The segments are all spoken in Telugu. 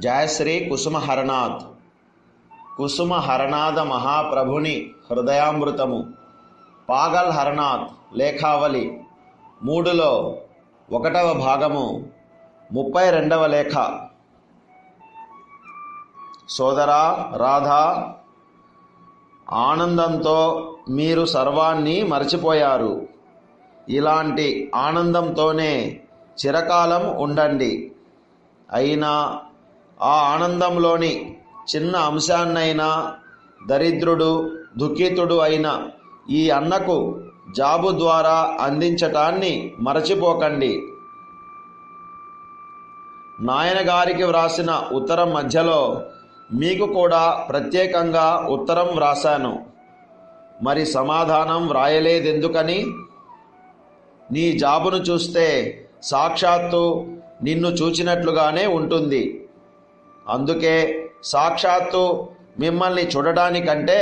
జయశ్రీ కుసుమహరనాథ్. కుసుమహరనాథ మహాప్రభుని హృదయామృతము. పాగల్ హరనాథ్ లేఖావళి 3లో 1వ భాగము 32వ లేఖ. సోదరా రాధా, ఆనందంతో మీరు సర్వాన్ని మరచిపోయారు. ఇలాంటి ఆనందంతోనే చిరకాలం ఉండండి. అయినా ఆ ఆనందంలోని చిన్న అంశాన్నైనా దరిద్రుడు దుఃఖితుడు అయిన ఈ అన్నకు జాబు ద్వారా అందించటాన్ని మరచిపోకండి. నాయనగారికి వ్రాసిన ఉత్తరం మధ్యలో మీకు కూడా ప్రత్యేకంగా ఉత్తరం వ్రాశాను. మరి సమాధానం వ్రాయలేదెందుకని? నీ జాబును చూస్తే సాక్షాత్తు నిన్ను చూచినట్లుగానే ఉంటుంది. అందుకే సాక్షాత్తు మిమ్మల్ని చూడడానికంటే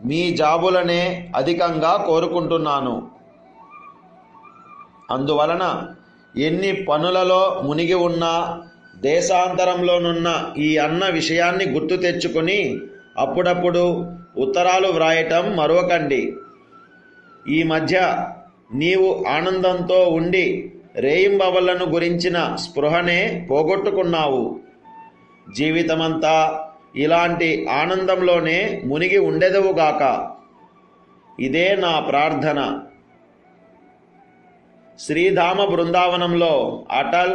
మీ జాబులనే అధికంగా కోరుకుంటున్నాను. అందువలన ఎన్ని పనులలో మునిగి ఉన్నా దేశాంతరంలోనున్న ఈ అన్న విషయాన్ని గుర్తు తెచ్చుకుని అప్పుడప్పుడు ఉత్తరాలు వ్రాయటం మరవకండి. ఈ మధ్య నీవు ఆనందంతో ఉండి రేయింబవళ్లను గురించిన స్పృహనే పోగొట్టుకున్నావు. జీవితమంతా ఇలాంటి ఆనందంలోనే మునిగి ఉండెదవుగాక. ఇదే నా ప్రార్థన. శ్రీధామ బృందావనంలో అటల్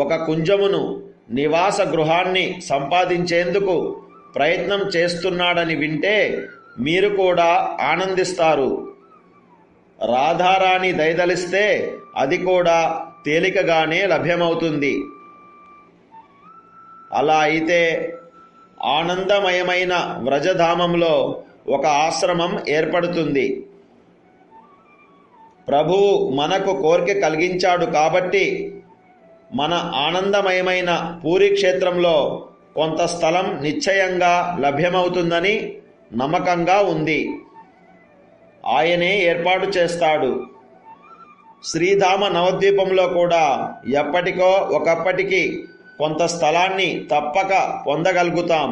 ఒక కుంజమును, నివాస గృహాన్ని సంపాదించేందుకు ప్రయత్నం చేస్తున్నాడని వింటే మీరు కూడా ఆనందిస్తారు. రాధారాణి దయదలిస్తే అది కూడా తేలికగానే లభ్యమవుతుంది. అలా అయితే ఆనందమయమైన వ్రజధామంలో ఒక ఆశ్రమం ఏర్పడుతుంది. ప్రభువు మనకు కోరిక కలిగించాడు కాబట్టి మన ఆనందమయమైన పూరీ క్షేత్రంలో కొంత స్థలం నిశ్చయంగా లభ్యమవుతుందని నమ్మకంగా ఉంది. ఆయనే ఏర్పాటు చేస్తాడు. శ్రీధామ నవద్వీపంలో కూడా ఎప్పటికో ఒకప్పటికి కొంత స్థలాన్ని తప్పక పొందగలుగుతాం.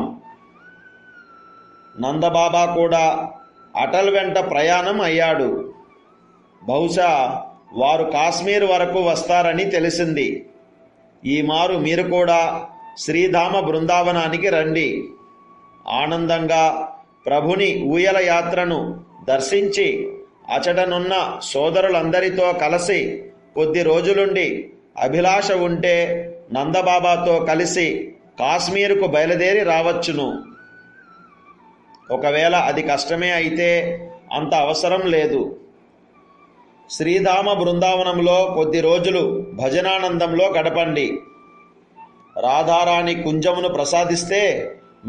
నందబాబా కూడా అటల్ వెంట ప్రయాణం అయ్యాడు. బహుశా వారు కాశ్మీర్ వరకు వస్తారని తెలిసింది. ఈ మారు మీరు కూడా శ్రీధామ బృందావనానికి రండి. ఆనందంగా ప్రభుని ఊయల యాత్రను దర్శించి అచటనున్న సోదరులందరితో కలిసి కొద్ది రోజులుండి అభిలాష ఉంటే నందబాబాతో కలిసి కాశ్మీరుకు బయలుదేరి రావచ్చును. ఒకవేళ అది కష్టమే అయితే అంత అవసరం లేదు. శ్రీధామ బృందావనంలో కొద్ది రోజులు భజనానందంలో గడపండి. రాధారాణి కుంజమును ప్రసాదిస్తే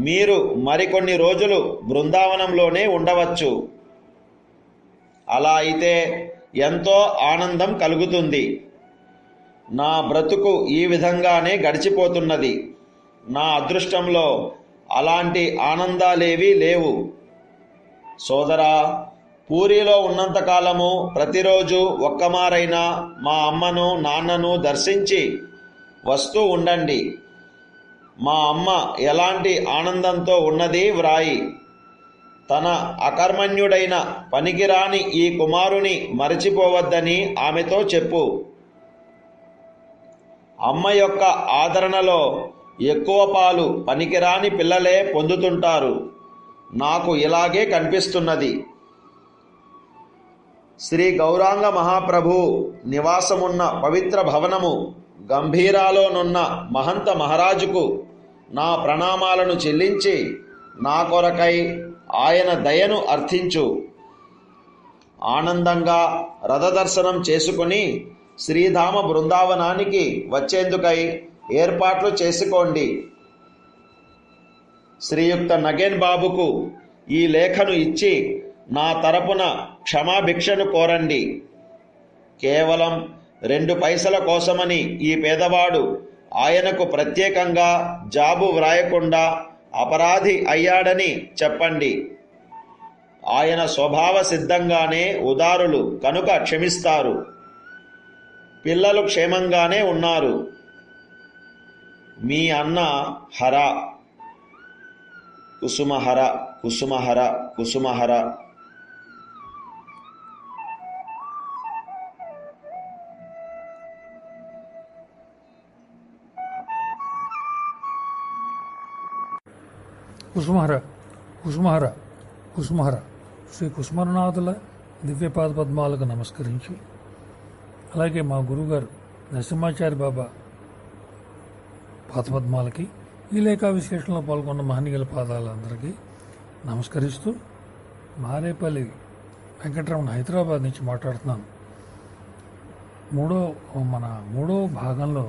మీరు మరికొన్ని రోజులు బృందావనంలోనే ఉండవచ్చు. అలా అయితే ఎంతో ఆనందం కలుగుతుంది. నా బ్రతుకు ఈ విధంగానే గడిచిపోతున్నది. నా అదృష్టంలో అలాంటి ఆనందాలేవీ లేవు. సోదరా, పూరీలో ఉన్నంతకాలము ప్రతిరోజు ఒక్కమారైనా మా అమ్మను నాన్నను దర్శించి వస్తూ ఉండండి. మా అమ్మ ఎలాంటి ఆనందంతో ఉన్నది వ్రాయి. తన అకర్మణ్యుడైన పనికిరాని ఈ కుమారుని మరచిపోవద్దని ఆమెతో చెప్పు. అమ్మ యొక్క ఆదరణలో ఎక్కువ పాలు పనికిరాని పిల్లలే పొందుతుంటారు. నాకు ఇలాగే కనిపిస్తున్నది. శ్రీ గౌరాంగ మహాప్రభు నివాసమున్న పవిత్ర భవనము గంభీరాలోనున్న మహంత మహారాజుకు నా ప్రణామాలను చెల్లించి నా కొరకై ఆయన దయను అర్థించు. ఆనందంగా రథదర్శనం చేసుకుని శ్రీధామ బృందావనానికి వచ్చేందుకై ఏర్పాట్లు చేసుకోండి. శ్రీయుక్త నగేన్ బాబుకు ఈ లేఖను ఇచ్చి నా తరపున క్షమాభిక్షను కోరండి. కేవలం 2 పైసల కోసమని ఈ పేదవాడు ఆయనకు ప్రత్యేకంగా జాబు వ్రాయకుండా అపరాధి అయ్యాడని చెప్పండి. ఆయన స్వభావ సిద్ధంగానే ఉదారులు కనుక క్షమిస్తారు. పిల్లలు క్షేమంగానే ఉన్నారు. మీ అన్న హర కుసుమహర కుసుమహర కుసుమహర. కుసుమహర కుసుమహర కుసుమహర. శ్రీ కుసుమరనాథుల దివ్యపాద పద్మాలకు నమస్కరించి, అలాగే మా గురుగారు నరసింహాచారి బాబా పాదపద్మాలకి, ఈ లేఖా విశ్లేషణలో పాల్గొన్న మహనీయుల పాదాలందరికీ నమస్కరిస్తూ, మారేపల్లి వెంకటరమణ హైదరాబాద్ నుంచి మాట్లాడుతున్నాను. మూడో భాగంలో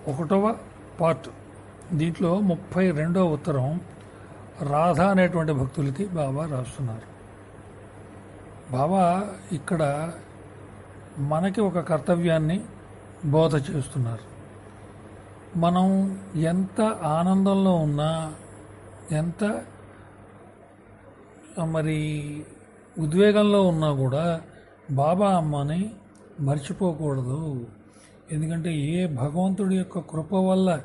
1వ పార్ట్. దీంట్లో 32వ ఉత్తరం రాధ అనేటువంటి భక్తులకి బాబా రాస్తున్నారు. బాబా ఇక్కడ మనకి ఒక కర్తవ్యాన్ని బోధ చేస్తున్నారు. మనం ఎంత ఆనందంలో ఉన్నా, ఎంత ఉద్వేగంలో ఉన్నా కూడా బాబా అమ్మని మర్చిపోకూడదు. ఎందుకంటే ఏ భగవంతుడి యొక్క కృప వల్ల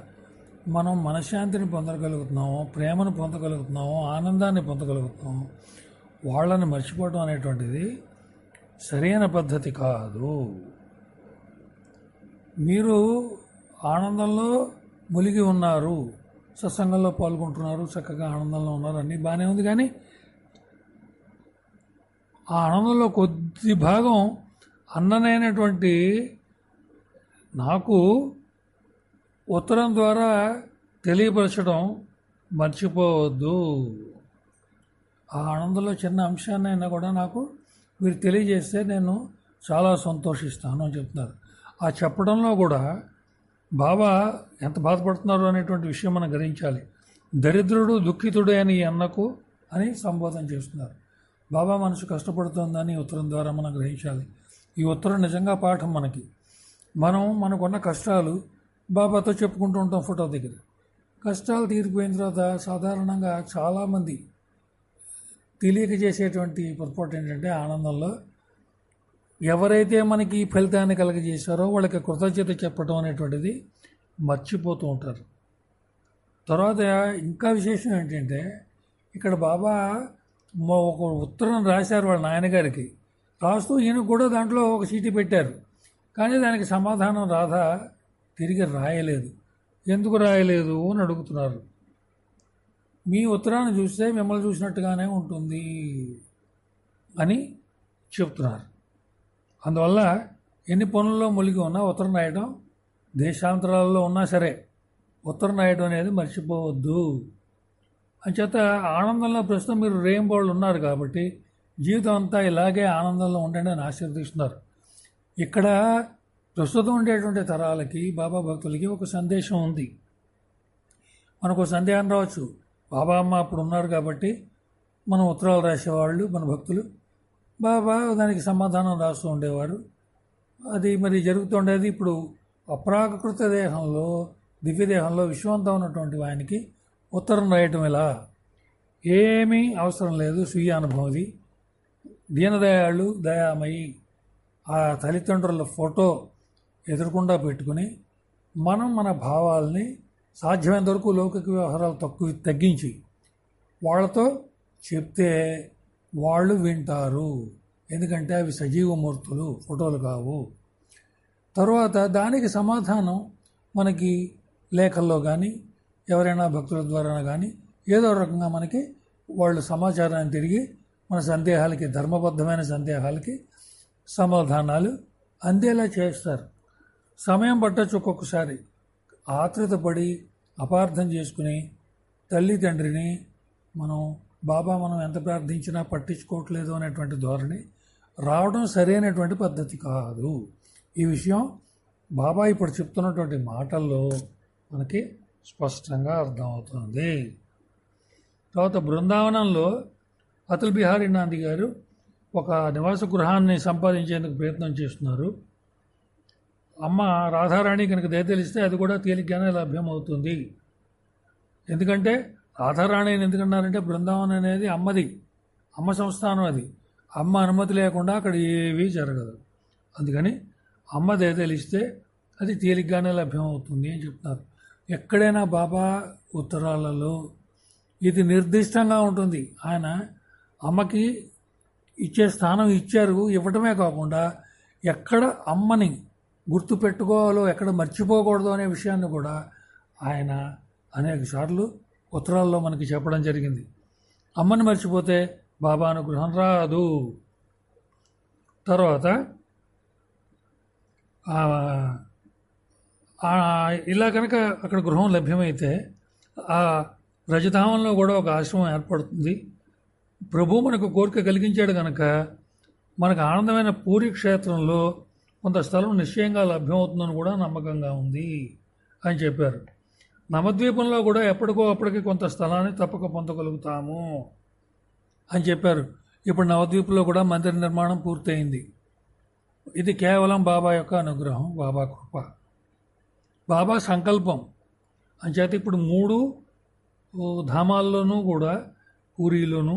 మనం మనశ్శాంతిని పొందగలుగుతున్నామో, ప్రేమను పొందగలుగుతున్నామో, ఆనందాన్ని పొందగలుగుతున్నామో, వాళ్ళని మర్చిపోవడం అనేటువంటిది సరైన పద్ధతి కాదు. మీరు ఆనందంలో మునిగి ఉన్నారు, సత్సంగంలో పాల్గొంటున్నారు, చక్కగా ఆనందంలో ఉన్నారు, అన్నీ బాగానే ఉంది. కానీ ఆ ఆనందంలో కొద్ది భాగం అన్ననైనటువంటి నాకు ఉత్తరం ద్వారా తెలియపరచడం మర్చిపోవద్దు. ఆ ఆనందంలో చిన్న అంశాన్నైనా కూడా నాకు మీరు తెలియజేస్తే నేను చాలా సంతోషిస్తాను అని చెప్తున్నారు. ఆ చెప్పడంలో కూడా బాబా ఎంత బాధపడుతున్నారు అనేటువంటి విషయం మనం గ్రహించాలి. దరిద్రుడు దుఃఖితుడే అని ఈ అన్నకు అని సంబోధన చేస్తున్నారు. బాబా మనసు కష్టపడుతోందని ఉత్తరం ద్వారా మనం గ్రహించాలి. ఈ ఉత్తరం నిజంగా పాఠం మనకి. మనకున్న కష్టాలు బాబాతో చెప్పుకుంటూ ఉంటాం ఫోటో దగ్గర. కష్టాలు తీరిపోయిన తర్వాత సాధారణంగా చాలామంది తెలియక చేసేటువంటి పొరపాటు ఏంటంటే, ఆనందంలో ఎవరైతే మనకి ఈ ఫలితాన్ని కలగజేశారో వాళ్ళకి కృతజ్ఞత చెప్పడం అనేటువంటిది మర్చిపోతూ ఉంటారు. తర్వాత ఇంకా విశేషం ఏంటంటే, ఇక్కడ బాబా ఒక ఉత్తరం రాశారు వాళ్ళ నాయనగారికి. రాస్తూ ఈయన కూడా దాంట్లో ఒక చీటీ పెట్టారు. కానీ దానికి సమాధానం రాధ తిరిగి రాయలేదు. ఎందుకు రాయలేదు అని అడుగుతున్నారు. మీ ఉత్తరాన్ని చూస్తే మిమ్మల్ని చూసినట్టుగానే ఉంటుంది అని చెప్తున్నారు. అందువల్ల ఎన్ని పనుల్లో మునిగి ఉన్నా ఉత్తరం రాయడం, దేశాంతరాల్లో ఉన్నా సరే ఉత్తరం రాయడం అనేది మర్చిపోవద్దు. అంచేత ఆనందంలో ప్రస్తుతం మీరు రేయింబోళ్ళు ఉన్నారు కాబట్టి జీవితం అంతా ఇలాగే ఆనందంలో ఉండండి అని ఆశీర్వదిస్తున్నారు. ఇక్కడ ప్రస్తుతం ఉండేటువంటి తరాలకి, బాబా భక్తులకి ఒక సందేశం ఉంది. మనకు సందేహం రావచ్చు, బాబా అమ్మ అప్పుడు ఉన్నారు కాబట్టి మనం ఉత్తరాలు రాసేవాళ్ళు మన భక్తులు, బాబా దానికి సమాధానం రాస్తూ ఉండేవారు, అది మరి జరుగుతుండేది. ఇప్పుడు అప్రాకృత దేహంలో, దివ్యదేహంలో విశ్వంతో ఉన్నటువంటి ఆయనకి ఉత్తరం రాయటం ఎలా? ఏమీ అవసరం లేదు. స్వీయ అనుభవది. దీనదయాళు, దయామయి ఆ తల్లిదండ్రుల ఫోటో ఎదురకుండా పెట్టుకుని మన భావాల్ని సాధ్యమైనంత వరకు లౌకిక వ్యవహారాలు తగ్గించి వాళ్ళతో చెప్తే వాళ్ళు వింటారు. ఎందుకంటే అవి సజీవమూర్తులు, ఫోటోలు కావు. తరువాత దానికి సమాధానం మనకి లేఖల్లో కానీ, ఎవరైనా భక్తుల ద్వారా కానీ ఏదో రకంగా మనకి వాళ్ళు సమాచారాన్ని తిరిగి మన సందేహాలకి, ధర్మబద్ధమైన సందేహాలకి సమాధానాలు అందేలా చేస్తారు. సమయం పట్టచ్చు. ఒక్కొక్కసారి ఆతృతపడి అపార్థం చేసుకుని తల్లిదండ్రిని మనం ఎంత ప్రార్థించినా పట్టించుకోవట్లేదు అనేటువంటి ధోరణి రావడం సరైనటువంటి పద్ధతి కాదు. ఈ విషయం బాబా ఇప్పుడు చెప్తున్నటువంటి మాటల్లో మనకి స్పష్టంగా అర్థమవుతుంది. తర్వాత బృందావనంలో అటల్ బిహారీ నాంది గారు ఒక నివాస గృహాన్ని సంపాదించేందుకు ప్రయత్నం చేస్తున్నారు. అమ్మ రాధారాణి కనుక దయతలిస్తే అది కూడా తేలిగ్గానే లభ్యమవుతుంది. ఎందుకంటే రాధారాణిని ఎందుకన్నారంటే బృందావనం అనేది అమ్మది, అమ్మ సంస్థానం. అది అమ్మ అనుమతి లేకుండా అక్కడ ఏవీ జరగదు. అందుకని అమ్మ దయతలిస్తే అది తేలిగ్గానే లభ్యమవుతుంది అని చెప్తున్నారు. ఎక్కడైనా బాబా ఉత్తరాలలో ఇది నిర్దిష్టంగా ఉంటుంది. ఆయన అమ్మకి ఇచ్చే స్థానం ఇచ్చారు, ఇవ్వటమే కాకుండా ఎక్కడ అమ్మని గుర్తు పెట్టుకోవాలో ఎక్కడ మర్చిపోకూడదు అనే విషయాన్ని కూడా ఆయన అనేక సార్లు ఉత్తరాల్లో మనకి చెప్పడం జరిగింది. అమ్మని మర్చిపోతే బాబా అనుగ్రహం రాదు. తర్వాత ఇలా కనుక అక్కడ గృహం లభ్యమైతే ఆ రజధామంలో కూడా ఒక ఆశ్రమం ఏర్పడుతుంది. ప్రభు మనకు కోరిక కలిగించాడు కనుక మనకు ఆనందమైన పూరి క్షేత్రంలో కొంత స్థలం నిశ్చయంగా లభ్యమవుతుందని కూడా నమ్మకంగా ఉంది అని చెప్పారు. నవద్వీపంలో కూడా ఎప్పటికో అప్పటికి కొంత స్థలాన్ని తప్పక పొందగలుగుతాము అని చెప్పారు. ఇప్పుడు నవద్వీపంలో కూడా మందిర నిర్మాణం పూర్తయింది. ఇది కేవలం బాబా యొక్క అనుగ్రహం, బాబా కృప, బాబా సంకల్పం. అంచేత ఇప్పుడు 3 ధామాల్లోనూ కూడా, పూరిలోను,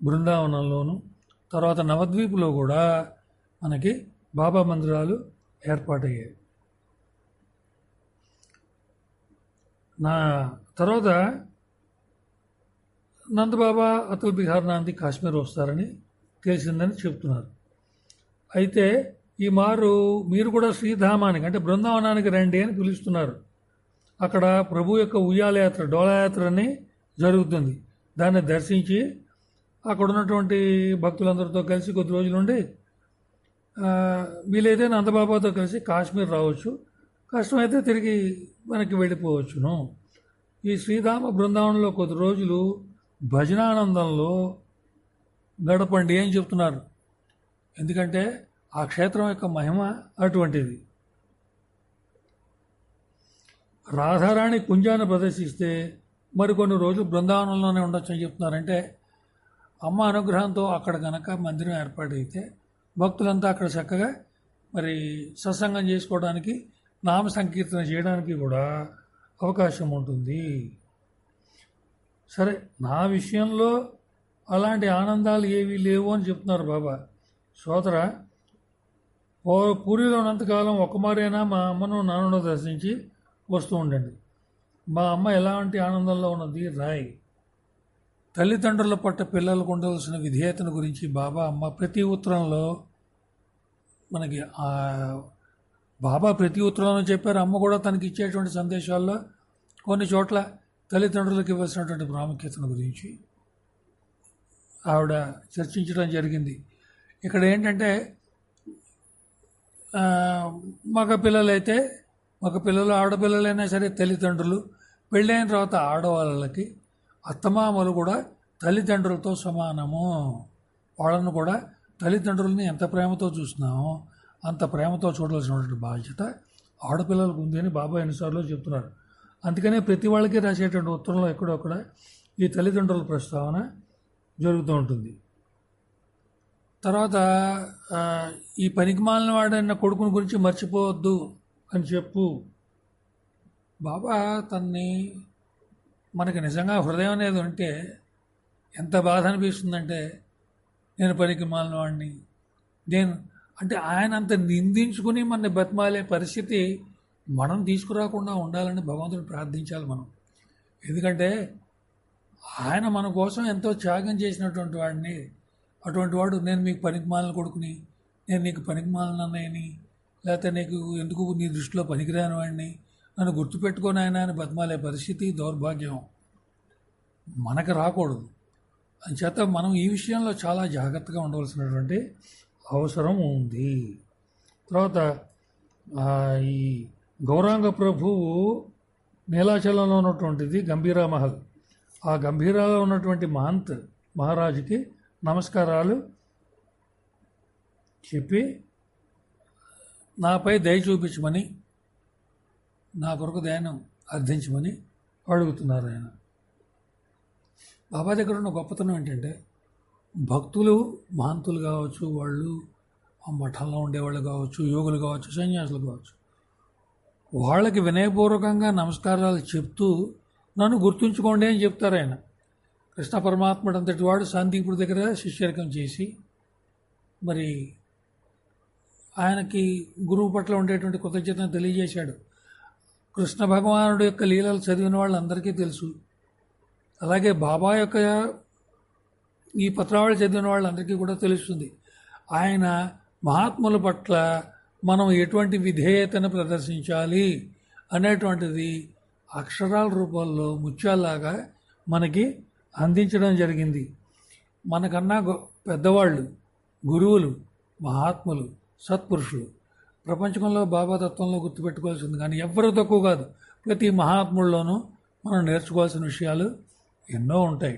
బృందావనంలోను, తర్వాత నవద్వీపులో కూడా మనకి బాబా మందిరాలు ఏర్పాటయ్యాయి. నా తర్వాత నందబాబా, అతుల్ బిహార్ నాంది కాశ్మీర్ వస్తారని తెలిసిందని చెప్తున్నారు. అయితే ఈ మారు మీరు కూడా శ్రీధామానికి అంటే బృందావనానికి రండి అని పిలుస్తున్నారు. అక్కడ ప్రభు యొక్క ఉయ్యాలయాత్ర, డోలాయాత్ర అని జరుగుతుంది. దాన్ని దర్శించి అక్కడ ఉన్నటువంటి భక్తులందరితో కలిసి కొద్ది రోజులు ఉండి వీలైతే నందబాబాతో కలిసి కాశ్మీర్ రావచ్చు, కష్టమైతే తిరిగి మనకి వెళ్ళిపోవచ్చును. ఈ శ్రీధామ బృందావనంలో కొద్ది రోజులు భజనానందంలో గడపండి అని చెప్తున్నారు. ఎందుకంటే ఆ క్షేత్రం యొక్క మహిమ అటువంటిది. రాధారాణి కుంజాన్ని ప్రదర్శిస్తే మరికొన్ని రోజులు బృందావనంలోనే ఉండొచ్చు అని చెప్తున్నారంటే అమ్మ అనుగ్రహంతో అక్కడ కనుక మందిరం ఏర్పాటైతే భక్తులంతా అక్కడ చక్కగా మరి సత్సంగం చేసుకోవడానికి, నామ సంకీర్తన చేయడానికి కూడా అవకాశం ఉంటుంది. సరే, నా విషయంలో అలాంటి ఆనందాలు ఏవీ లేవు అని చెప్తున్నారు బాబా. సోదర, పూరిలో ఉన్నంతకాలం ఒక్కమారైనా మా అమ్మను నాన్నను దర్శించి వస్తూ ఉండండి. మా అమ్మ ఎలాంటి ఆనందంలో ఉన్నది రాయ్. తల్లిదండ్రుల పట్ల పిల్లలకు ఉండవలసిన విధేయతను గురించి బాబా అమ్మ ప్రతి ఉత్తరంలో మనకి బాబా ప్రతి ఉత్తరంలో చెప్పారు. అమ్మ కూడా తనకి ఇచ్చేటువంటి సందేశాల్లో కొన్ని చోట్ల తల్లిదండ్రులకు ఇవ్వాల్సినటువంటి ప్రాముఖ్యతను గురించి ఆవిడ చర్చించడం జరిగింది. ఇక్కడ ఏంటంటే మగ పిల్లలు ఆడపిల్లలైనా సరే తల్లిదండ్రులు, పెళ్ళైన తర్వాత ఆడవాళ్ళకి అత్తమామలు కూడా తల్లిదండ్రులతో సమానము. వాళ్ళను కూడా తల్లిదండ్రులని ఎంత ప్రేమతో చూస్తున్నామో అంత ప్రేమతో చూడవలసినటువంటి బాధ్యత ఆడపిల్లలకు ఉంది అని బాబా ఎన్నిసార్లు చెప్తున్నారు. అందుకనే ప్రతి వాళ్ళకి రాసేటువంటి ఉత్తరంలో ఎక్కడొక్కడ ఈ తల్లిదండ్రుల ప్రస్తావన జరుగుతూ ఉంటుంది. తర్వాత ఈ పనికిమాలిన వాడైన కొడుకుని గురించి మర్చిపోవద్దు అని చెప్పు. బాబా తన్ని మనకి నిజంగా హృదయం అనేది ఉంటే ఎంత బాధ అనిపిస్తుందంటే, నేను పనికి మాలిన వాడిని, అంటే ఆయన అంత నిందించుకుని మన బతిమాలే పరిస్థితి మనం తీసుకురాకుండా ఉండాలని భగవంతుని ప్రార్థించాలి మనం. ఎందుకంటే ఆయన మన కోసం ఎంతో త్యాగం చేసినటువంటి వాడిని, అటువంటి వాడు నేను మీకు పనికి మాలిన కొడుకుని, నేను నీకు పనికి మాలిన అన్నయ్యని, లేకపోతే నీకు ఎందుకు నీ దృష్టిలో పనికిరాని వాడిని, నన్ను గుర్తుపెట్టుకొని ఆయన అని బతిమాలే పరిస్థితి దౌర్భాగ్యం మనకు రాకూడదు. అంచేత మనం ఈ విషయంలో చాలా జాగ్రత్తగా ఉండవలసినటువంటి అవసరం ఉంది. తర్వాత ఈ గౌరాంగ ప్రభువు నీలాచలంలో ఉన్నటువంటిది గంభీరా మహల్. ఆ గంభీరాలో ఉన్నటువంటి మహంత్ మహారాజుకి నమస్కారాలు చెప్పి నాపై దయ చూపించమని, నా కొరకు దయను అర్థించమని అడుగుతున్నారు ఆయన. బాబా దగ్గర ఉన్న గొప్పతనం ఏంటంటే భక్తులు, మహంతులు కావచ్చు, వాళ్ళు ఆ మఠంలో ఉండేవాళ్ళు కావచ్చు, యోగులు కావచ్చు, సన్యాసులు కావచ్చు, వాళ్ళకి వినయపూర్వకంగా నమస్కారాలు చెప్తూ నన్ను గుర్తుంచుకోండి అని చెప్తారు ఆయన. కృష్ణ పరమాత్ముడు అంతటి వాడు శాంతిపురి దగ్గర శిష్యరికం చేసి మరి ఆయనకి గురువు పట్ల ఉండేటువంటి కృతజ్ఞతను తెలియజేశాడు. కృష్ణ భగవానుడు యొక్క లీలలు చదివిన వాళ్ళందరికీ తెలుసు. అలాగే బాబా యొక్క ఈ పత్రావళి చదివిన వాళ్ళందరికీ కూడా తెలుస్తుంది. ఆయన మహాత్ముల పట్ల మనం ఎటువంటి విధేయతను ప్రదర్శించాలి అనేటువంటిది అక్షరాల రూపంలో ముత్యాల్లాగా మనకి అందించడం జరిగింది. మనకన్నా పెద్దవాళ్ళు, గురువులు, మహాత్ములు, సత్పురుషులు ప్రపంచంలో బాబా తత్వంలో గుర్తుపెట్టుకోవాల్సింది. కానీ ఎవ్వరూ తక్కువ కాదు. ప్రతి మహాత్ముల్లోనూ మనం నేర్చుకోవాల్సిన విషయాలు ఎన్నో ఉంటాయి.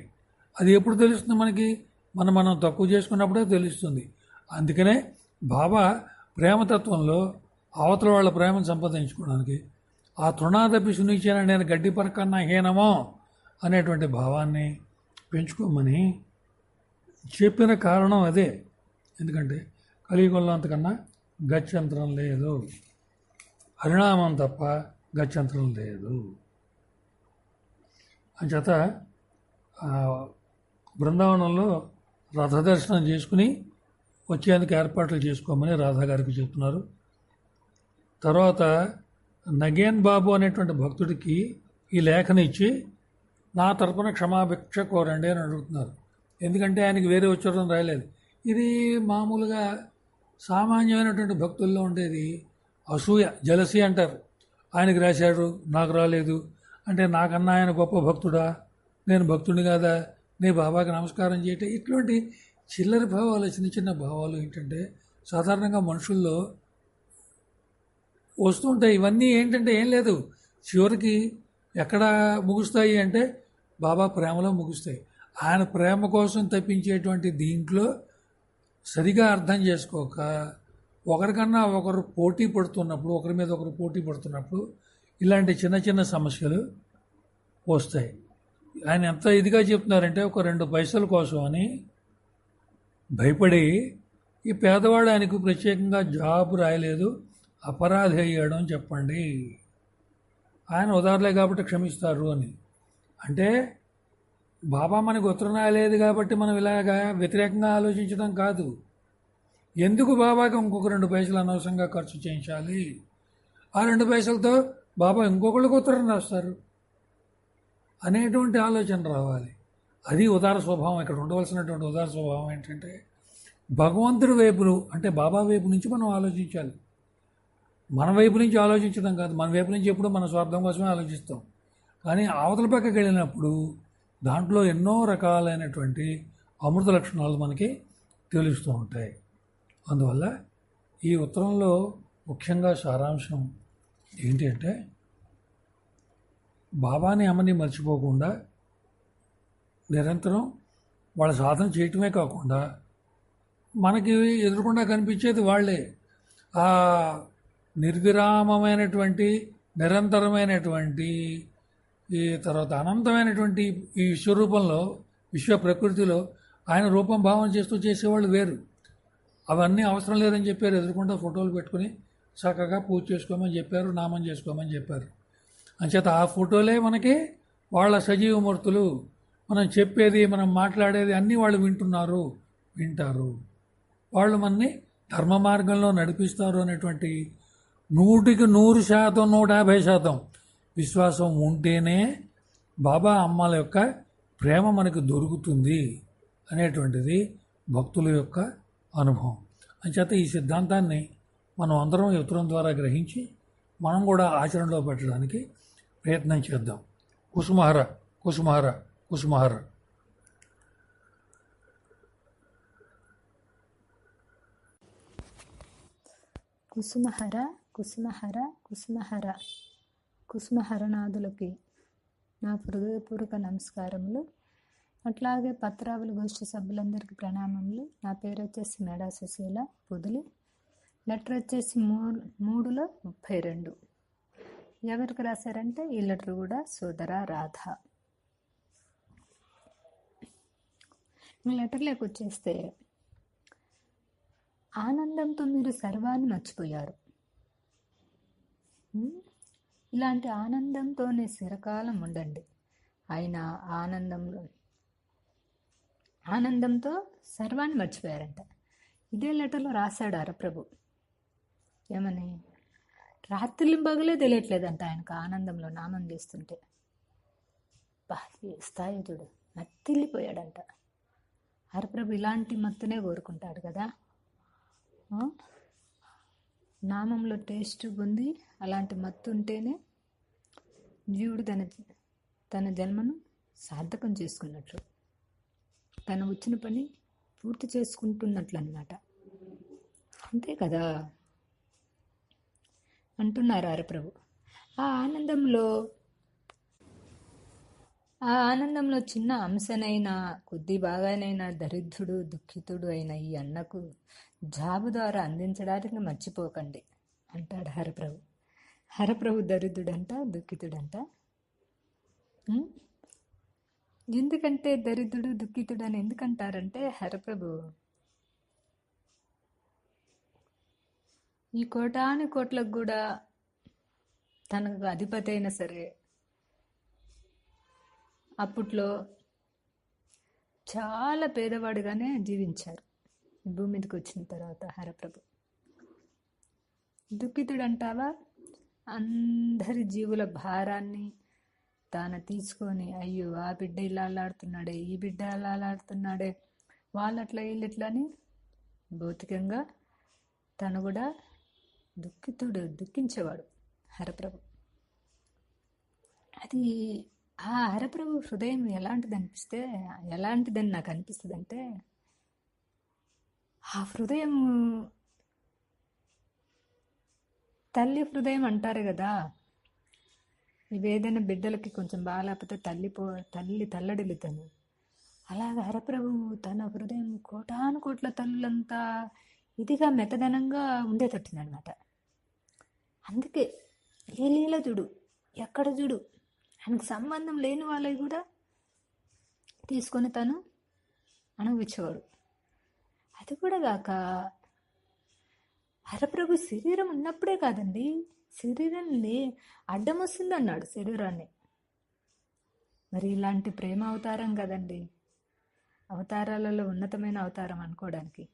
అది ఎప్పుడు తెలుస్తుంది మనకి? మనం తక్కువ చేసుకున్నప్పుడే తెలుస్తుంది. అందుకనే బాబా ప్రేమతత్వంలో అవతల వాళ్ళ ప్రేమను సంపాదించుకోవడానికి ఆ తృణాదపి సునిచ్చిన నేను గడ్డి పరకన్నా హీనమో అనేటువంటి భావాన్ని పెంచుకోమని చెప్పిన కారణం అదే. ఎందుకంటే కలియుగంలో అంతకన్నా గత్యంతరం లేదు, హరినామం తప్ప గత్యంతరం లేదు. అంచేత బృందావనంలో రథదర్శనం చేసుకుని వచ్చేందుకు ఏర్పాట్లు చేసుకోమని రాధాగారికి చెప్తున్నారు. తర్వాత నగేన్ బాబు అనేటువంటి భక్తుడికి ఈ లేఖను ఇచ్చి నా తరపున క్షమాభిక్ష కోరండి అని అడుగుతున్నారు. ఎందుకంటే ఆయనకి వేరే ఉచ్చారణ రాయలేదు. ఇది మామూలుగా సామాన్యమైనటువంటి భక్తుల్లో ఉండేది అసూయ, జలసి అంటారు. ఆయనకి రాశాడు, నాకు రాలేదు అంటే నాకన్నా ఆయన గొప్ప భక్తుడా, నేను భక్తుడిని కాదా, నీ బాబాకి నమస్కారం చేయటం, ఇటువంటి చిల్లరి భావాలు, చిన్న చిన్న భావాలు ఏంటంటే సాధారణంగా మనుషుల్లో వస్తుంటాయి. ఇవన్నీ ఏంటంటే ఏం లేదు, చివరికి ఎక్కడ ముగుస్తాయి అంటే బాబా ప్రేమలో ముగుస్తాయి. ఆయన ప్రేమ కోసం తప్పించేటువంటి దీంట్లో సరిగా అర్థం చేసుకోక ఒకరికన్నా ఒకరు పోటీ పడుతున్నప్పుడు, ఒకరి మీద ఒకరు పోటీ పడుతున్నప్పుడు ఇలాంటి చిన్న చిన్న సమస్యలు వస్తాయి. ఆయన ఎంత ఇదిగా చెప్తున్నారంటే ఒక 2 పైసల కోసం అని భయపడి ఈ పేదవాడు ఆయనకు ప్రత్యేకంగా జాబ్ రాయలేదు, అపరాధి అయ్యాడు అని చెప్పండి, ఆయన ఉదారులే కాబట్టి క్షమిస్తారు అని. అంటే బాబా మనకు ఉత్తరం రాయలేదు కాబట్టి మనం ఇలాగా వ్యతిరేకంగా ఆలోచించడం కాదు. ఎందుకు బాబాకి ఇంకొక 2 పైసలు అనవసరంగా ఖర్చు చేయించాలి? ఆ 2 పైసలతో బాబా ఇంకొకళ్ళకి ఉత్తరం రాస్తారు అనేటువంటి ఆలోచన రావాలి. అది ఉదార స్వభావం. ఇక్కడ ఉండవలసినటువంటి ఉదార స్వభావం ఏంటంటే భగవంతుడి వైపును, అంటే బాబా వైపు నుంచి మనం ఆలోచించాలి. మన వైపు నుంచి ఆలోచించడం కాదు. మన వైపు నుంచి ఎప్పుడు మన స్వార్థం కోసమే ఆలోచిస్తాం. కానీ అవతల పక్కకి వెళ్ళినప్పుడు దాంట్లో ఎన్నో రకాలైనటువంటి అమృత లక్షణాలు మనకి తెలుస్తూ ఉంటాయి. అందువల్ల ఈ ఉత్తరంలో ముఖ్యంగా సారాంశం ఏంటి అంటే బాబాని అమ్మని మర్చిపోకుండా నిరంతరం వాళ్ళ సాధన చేయటమే కాకుండా మనకి ఎదురుకుండా కనిపించేది వాళ్ళే. ఆ నిర్విరామమైనటువంటి, నిరంతరమైనటువంటి, ఈ తర్వాత అనంతమైనటువంటి ఈ విశ్వరూపంలో, విశ్వ ప్రకృతిలో ఆయన రూపం భావం చేస్తూ చేసేవాళ్ళు వేరు. అవన్నీ అవసరం లేదని చెప్పారు. ఎదురుకుండా ఫోటోలు పెట్టుకుని చక్కగా పూజ చేసుకోమని చెప్పారు, నామం చేసుకోమని చెప్పారు. అంచేత ఆ ఫోటోలే మనకి వాళ్ళ సజీవమూర్తులు. మనం చెప్పేది, మనం మాట్లాడేది అన్నీ వాళ్ళు వింటారు. వాళ్ళు మనని ధర్మ మార్గంలో నడిపిస్తారు అనేటువంటి 100% 150% విశ్వాసం ఉంటేనే బాబా అమ్మల యొక్క ప్రేమ మనకు దొరుకుతుంది అనేటువంటిది భక్తుల యొక్క అనుభవం. అంచేత ఈ సిద్ధాంతాన్ని మనం అందరం ఉత్తరం ద్వారా గ్రహించి మనం కూడా ఆచరణలో పెట్టడానికి ప్రయత్నం చేద్దాం. కుసుమహర కుసుమహర కుసుమహర. కుసుమహర కుసుమహర కుసుమహర. కుసుమహరనాథులకి నా హృదయపూర్వక నమస్కారములు. అట్లాగే పత్రావళి గోష్ఠి సభ్యులందరికీ ప్రణామములు. నా పేరు వచ్చేసి మేడా సుశీల పొదిలి. లెటర్ వచ్చేసి 3/32. ఎవరికి రాశారంటే ఈ లెటర్ కూడా సోదర రాధ. ఈ లెటర్లోకి వచ్చేస్తే ఆనందంతో మీరు సర్వాన్ని మర్చిపోయారు. ఇలాంటి ఆనందంతోనే చిరకాలం ఉండండి. ఆయన ఆనందంతో సర్వాన్ని మర్చిపోయారంట. ఇదే లెటర్లో రాశాడు హరప్రభు. ఏమని? రాత్రులు పగలే తెలియట్లేదంట ఆయనకు ఆనందంలో నామం చేస్తుంటే. బా ఏ స్థాయి చూడు, మత్తిల్లిపోయాడంట. హరప్రభు ఇలాంటి మత్తునే కోరుకుంటాడు కదా. ఆ? నామంలో టేస్ట్ పొంది అలాంటి మత్తు ఉంటేనే జీవుడు తన జన్మను సార్థకం చేసుకున్నట్లు, తను వచ్చిన పని పూర్తి చేసుకుంటున్నట్లు అన్నమాట. అంతే కదా అంటున్నారు హరప్రభు. ఆ ఆనందంలో చిన్న అంశనైనా కొద్ది బాగానైనా దరిద్రుడు దుఃఖితుడు అయిన ఈ అన్నకు జాబు ద్వారా అందించడానికి మర్చిపోకండి అంటాడు హరప్రభు. హరప్రభు దరిద్రుడంట, దుఃఖితుడంట. ఎందుకంటే దరిద్రుడు దుఃఖితుడు అని ఎందుకంటారంటే, హరప్రభు ఈ కోటాను కోట్లకు కూడా తనకు అధిపతి అయినా సరే అప్పట్లో చాలా పేదవాడుగానే జీవించారు. భూమి మీదకి వచ్చిన తర్వాత హరప్రభు దుఃఖితుడు అంటావా? అందరి జీవుల భారాన్ని తాను తీసుకొని, అయ్యో ఆ బిడ్డ ఇలా అలాడుతున్నాడే, ఈ బిడ్డ అలా అలాడుతున్నాడే, వాళ్ళట్లా వీళ్ళట్లా అని భౌతికంగా తను కూడా దుఃఖించేవాడు హరప్రభు. అది ఆ హరప్రభు హృదయం ఎలాంటిదని నాకు అనిపిస్తుంది అంటే, ఆ హృదయం తల్లి హృదయం అంటారు కదా. ఇవేదైనా బిడ్డలకి కొంచెం బాగాలేకపోతే తల్లి తల్లడిల్లుతాను. అలాగే హరప్రభు తన హృదయం కోటాను కోట్ల తల్లులంతా ఇదిగా మెత్తదనంగా ఉండేటట్టుందనమాట. అందుకే ఏ లీల చూడు, ఎక్కడ చూడు, ఆయనకు సంబంధం లేని వాళ్ళవి కూడా తీసుకొని తను అనుభవించేవాడు. అది కూడా కాక హరప్రభు శరీరం ఉన్నప్పుడే కాదండి, శరీరాన్ని అడ్డం వస్తుంది అన్నాడు శరీరాన్ని. మరి ఇలాంటి ప్రేమ అవతారం కదండి, అవతారాలలో ఉన్నతమైన అవతారం అనుకోవడానికి.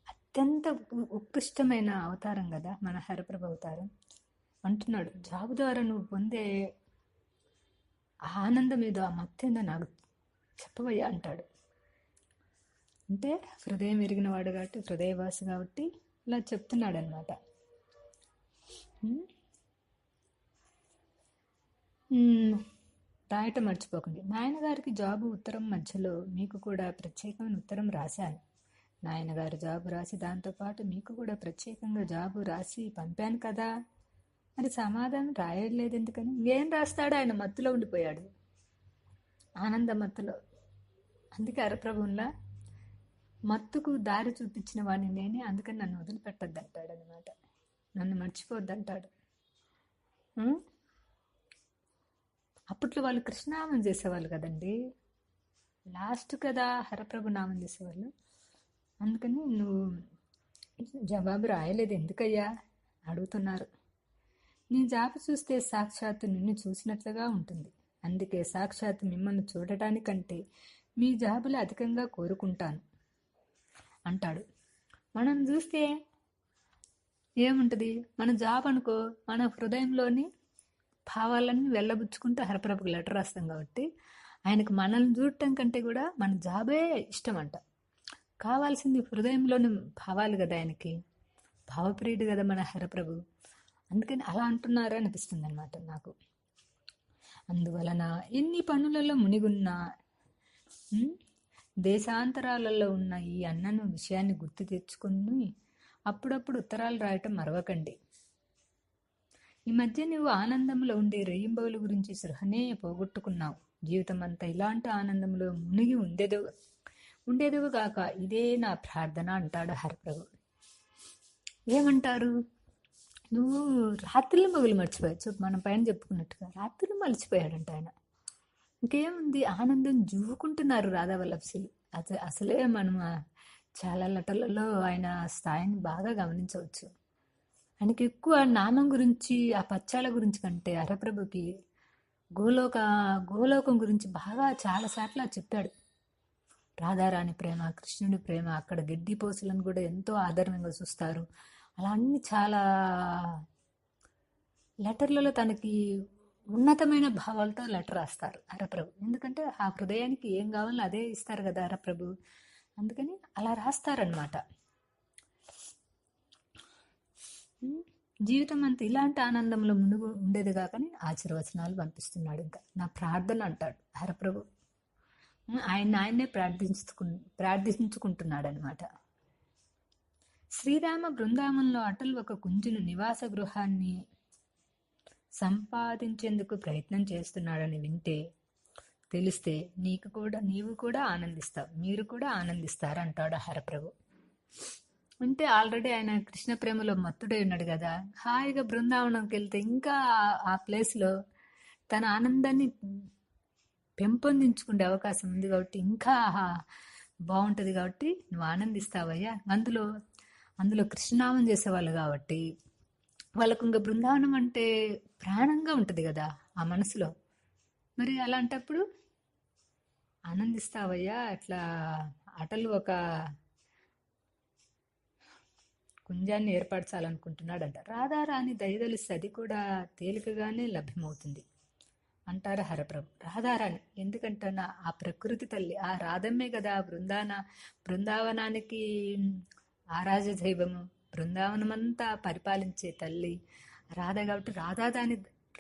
అత్యంత ఉత్కృష్టమైన అవతారం కదా మన హరప్రభు అవతారం. అంటున్నాడు, జాబు ద్వారా నువ్వు పొందే ఆనందం ఏదో, ఆ మత్తేందో నాకు చెప్పవయ్యా అంటాడు. అంటే హృదయం ఎరిగిన వాడు కాబట్టి, హృదయవాసి కాబట్టి ఇలా చెప్తున్నాడు అనమాట. రాయటం మర్చిపోకండి. నాయనగారికి జాబు ఉత్తరం మధ్యలో మీకు కూడా ప్రత్యేకమైన ఉత్తరం రాశాను. నాయనగారు జాబు రాసి దాంతోపాటు మీకు కూడా ప్రత్యేకంగా జాబు రాసి పంపాను కదా. మరి సమాధానం రాయలేదు ఎందుకని? ఏం రాస్తాడు? ఆయన మత్తులో ఉండిపోయాడు, ఆనంద మత్తులో. అందుకే హరప్రభువులా మత్తుకు దారి చూపించిన వాడిని నేనే, అందుకని నన్ను వదిలిపెట్టద్దంటాడు అనమాట, నన్ను మర్చిపోద్దంటాడు. అప్పట్లో వాళ్ళు కృష్ణనామం చేసేవాళ్ళు కదండి, లాస్ట్ కదా హరప్రభు నామం చేసేవాళ్ళు. అందుకని నువ్వు జవాబు రాయలేదు ఎందుకయ్యా అడుగుతున్నారు. నీ జాబు చూస్తే సాక్షాత్తు నిన్ను చూసినట్లుగా ఉంటుంది. అందుకే సాక్షాత్తు మిమ్మల్ని చూడటానికంటే మీ జాబులు అధికంగా కోరుకుంటాను అంటాడు. మనం చూస్తే ఏముంటుంది, మన జాబ్ అనుకో, మన హృదయంలోని భావాలన్నీ వెళ్ళబుచ్చుకుంటూ హరప్రభుకు లెటర్ రాస్తాం కాబట్టి ఆయనకు మనల్ని చూడటం కంటే కూడా మన జాబే ఇష్టం అంట. కావాల్సింది హృదయంలోని భావాలు కదా, ఆయనకి భావప్రియుడు కదా మన హరప్రభు. అందుకని అలా అంటున్నారా అనిపిస్తుంది అనమాట నాకు. అందువలన ఎన్ని పనులలో మునిగున్నా దేశాంతరాలలో ఉన్న ఈ అన్నను విషయాన్ని గుర్తు తెచ్చుకుని అప్పుడప్పుడు ఉత్తరాలు రాయటం మరవకండి. ఈ మధ్య నువ్వు ఆనందంలో ఉండే రేయింబవుల గురించి సృహనే పోగొట్టుకున్నావు. జీవితం అంతా ఇలాంటి ఆనందంలో మునిగి ఉండేదివు గాక, ఇదే నా ప్రార్థన అంటాడు హరప్రభు. ఏమంటారు? నువ్వు రాత్రులు పగులు మర్చిపోయావు. మనం పైన చెప్పుకున్నట్టుగా రాత్రులు మర్చిపోయాడంట ఆయన. ఇంకేముంది, ఆనందం జూవుకుంటున్నారు రాధావల్లభశీలు. అసలే మనం చాలా లెటర్లలో ఆయన స్థాయిని బాగా గమనించవచ్చు. ఆయనకి ఎక్కువ నామం గురించి, ఆ పచ్చాల గురించి కంటే హరప్రభుకి గోలోక గోలోకం గురించి బాగా చాలాసార్లు చెప్పాడు. రాధారాణి ప్రేమ, కృష్ణుడి ప్రేమ, అక్కడ గడ్డి పోసులను కూడా ఎంతో ఆదరణంగా చూస్తారు. అలా అన్ని చాలా లెటర్లలో తనకి ఉన్నతమైన భావాలతో లెటర్ రాస్తారు హరప్రభు. ఎందుకంటే ఆ హృదయానికి ఏం కావాలో అదే ఇస్తారు కదా హరప్రభు. అందుకని అలా రాస్తారనమాట. జీవితం అంతా ఇలాంటి ఆనందంలో మునుగు ఉండేది కాకని ఆశీర్వచనాలు పంపిస్తున్నాడు. ఇంకా నా ప్రార్థన అంటాడు హరప్రభు. ఆయన్నే ప్రార్థించుకుంటున్నాడు అనమాట. శ్రీరామ బృందావనంలో అటల్ ఒక కుంజును నివాస గృహాన్ని సంపాదించేందుకు ప్రయత్నం చేస్తున్నాడని వింటే తెలిస్తే నీవు కూడా ఆనందిస్తావు, మీరు కూడా ఆనందిస్తారు అంటాడు హరప్రభు. అంటే ఆల్రెడీ ఆయన కృష్ణ ప్రేమలో మత్తుడై ఉన్నాడు కదా. హాయిగా బృందావనంకి వెళ్తే ఇంకా ఆ ప్లేస్లో తన ఆనందాన్ని పెంపొందించుకునే అవకాశం ఉంది కాబట్టి ఇంకా బాగుంటుంది. కాబట్టి నువ్వు ఆనందిస్తావయ్యా. అందులో కృష్ణనామం చేసేవాళ్ళు కాబట్టి వాళ్ళకు ఇంకా బృందావనం అంటే ప్రాణంగా ఉంటుంది కదా ఆ మనసులో. మరి అలాంటప్పుడు ఆనందిస్తావయ్యా. అట్లా అటలు ఒక కుంజాన్ని ఏర్పరచాలనుకుంటున్నాడంట. రాధారాణి దయదలిస్తే అది కూడా తేలికగానే లభ్యమవుతుంది అంటారు హరప్రభు. రాధారాణి ఎందుకంటే ఆ ప్రకృతి తల్లి, ఆ రాధమ్మే కదా బృందావనానికి ఆరాజ దైవము, బృందావనమంతా పరిపాలించే తల్లి రాధ. కాబట్టి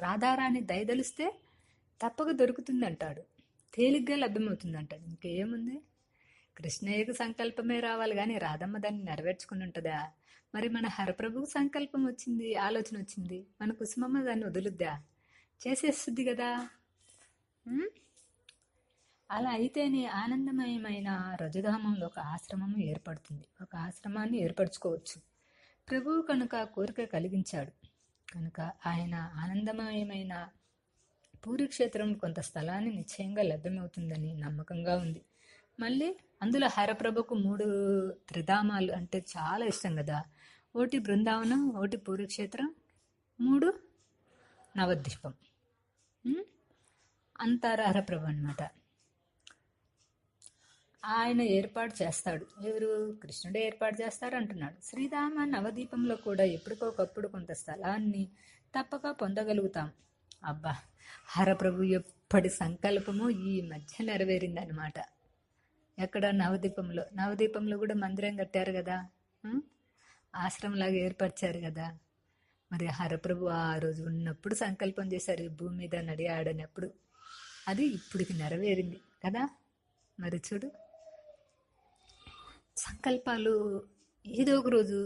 రాధారాణి దయదలిస్తే తప్పక దొరుకుతుంది అంటాడు, తేలిగ్గా లభ్యమవుతుంది అంటాడు. ఇంకేముంది, కృష్ణయ్యకు సంకల్పమే రావాలి కానీ రాధమ్మ దాన్ని నెరవేర్చుకుని ఉంటుందా? మరి మన హరప్రభుకు సంకల్పం వచ్చింది, ఆలోచన వచ్చింది, మన కుసుమమ్మ దాన్ని వదులుద్దా? చేసేస్తుంది కదా. అలా అయితేనే ఆనందమయమైన రజధామంలో ఒక ఆశ్రమం ఏర్పడుతుంది, ఒక ఆశ్రమాన్ని ఏర్పరచుకోవచ్చు. ప్రభువు కనుక కోరిక కలిగించాడు కనుక ఆయన ఆనందమయమైన పూరిక్షేత్రం కొంత స్థలాన్ని నిశ్చయంగా లభ్యమవుతుందని నమ్మకంగా ఉంది. మళ్ళీ అందులో హరప్రభుకు 3 త్రిధామాలు అంటే చాలా ఇష్టం కదా. ఒకటి బృందావనం, ఒకటి పూరిక్షేత్రం, 3 నవద్వీపం అంటారు హరప్రభు అనమాట. ఆయన ఏర్పాటు చేస్తాడు. ఎవరు? కృష్ణుడే ఏర్పాటు చేస్తారు అంటున్నాడు. శ్రీరామ నవదీపంలో కూడా ఎప్పటికొకప్పుడు కొంత స్థలాన్ని తప్పక పొందగలుగుతాం. అబ్బా, హరప్రభు ఎప్పటి సంకల్పమో ఈ మధ్య నెరవేరిందనమాట. ఎక్కడ? నవదీపంలో కూడా మందిరం కట్టారు కదా, ఆశ్రమంలాగా ఏర్పరిచారు కదా. మరి హరప్రభు ఆ రోజు ఉన్నప్పుడు సంకల్పం చేశారు, భూమి మీద నడియాడనప్పుడు. అది ఇప్పటికి నెరవేరింది కదా. మరి చూడు, సంకల్పాలు ఏదో ఒక రోజు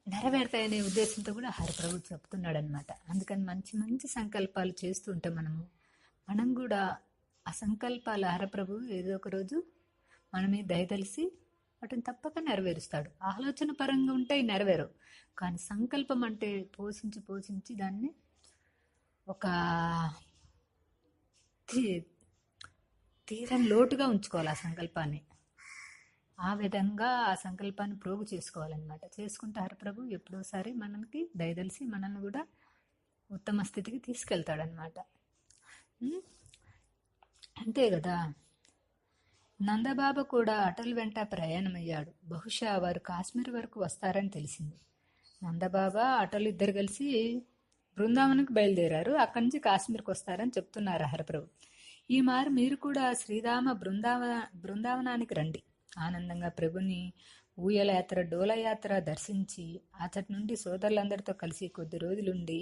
నెరవేరుతాయనే ఉద్దేశంతో కూడా హరప్రభు చెప్తున్నాడు అనమాట. అందుకని మంచి మంచి సంకల్పాలు చేస్తూ ఉంటాం మనం కూడా ఆ సంకల్పాలు హరప్రభు ఏదో ఒక రోజు మన మీద దయతలిసి వాటిని తప్పక నెరవేరుస్తాడు. ఆలోచన పరంగా ఉంటే నెరవేరవు, కానీ సంకల్పం అంటే పోషించి దాన్ని ఒక తీరని లోటుగా ఉంచుకోవాలి ఆ సంకల్పాన్ని. ఆ విధంగా ఆ సంకల్పాన్ని ప్రోగు చేసుకోవాలన్నమాట. చేసుకుంటే హరప్రభు ఎప్పుడోసారి మనకి దయదలిసి మనల్ని కూడా ఉత్తమ స్థితికి తీసుకెళ్తాడనమాట. అంతే కదా. నందబాబా కూడా అటల్ వెంట ప్రయాణమయ్యాడు. బహుశా వారు కాశ్మీర్ వరకు వస్తారని తెలిసింది. నందబాబా అటల్ ఇద్దరు కలిసి బృందావనంకి బయలుదేరారు. అక్కడి నుంచి కాశ్మీర్కి వస్తారని చెప్తున్నారు హరప్రభు. ఈ మారు మీరు కూడా శ్రీరామ బృందావనానికి రండి. ఆనందంగా ప్రభుని ఊయలయాత్ర, డోలయాత్ర దర్శించి అచ్చటి నుండి సోదరులందరితో కలిసి కొద్ది రోజులుండి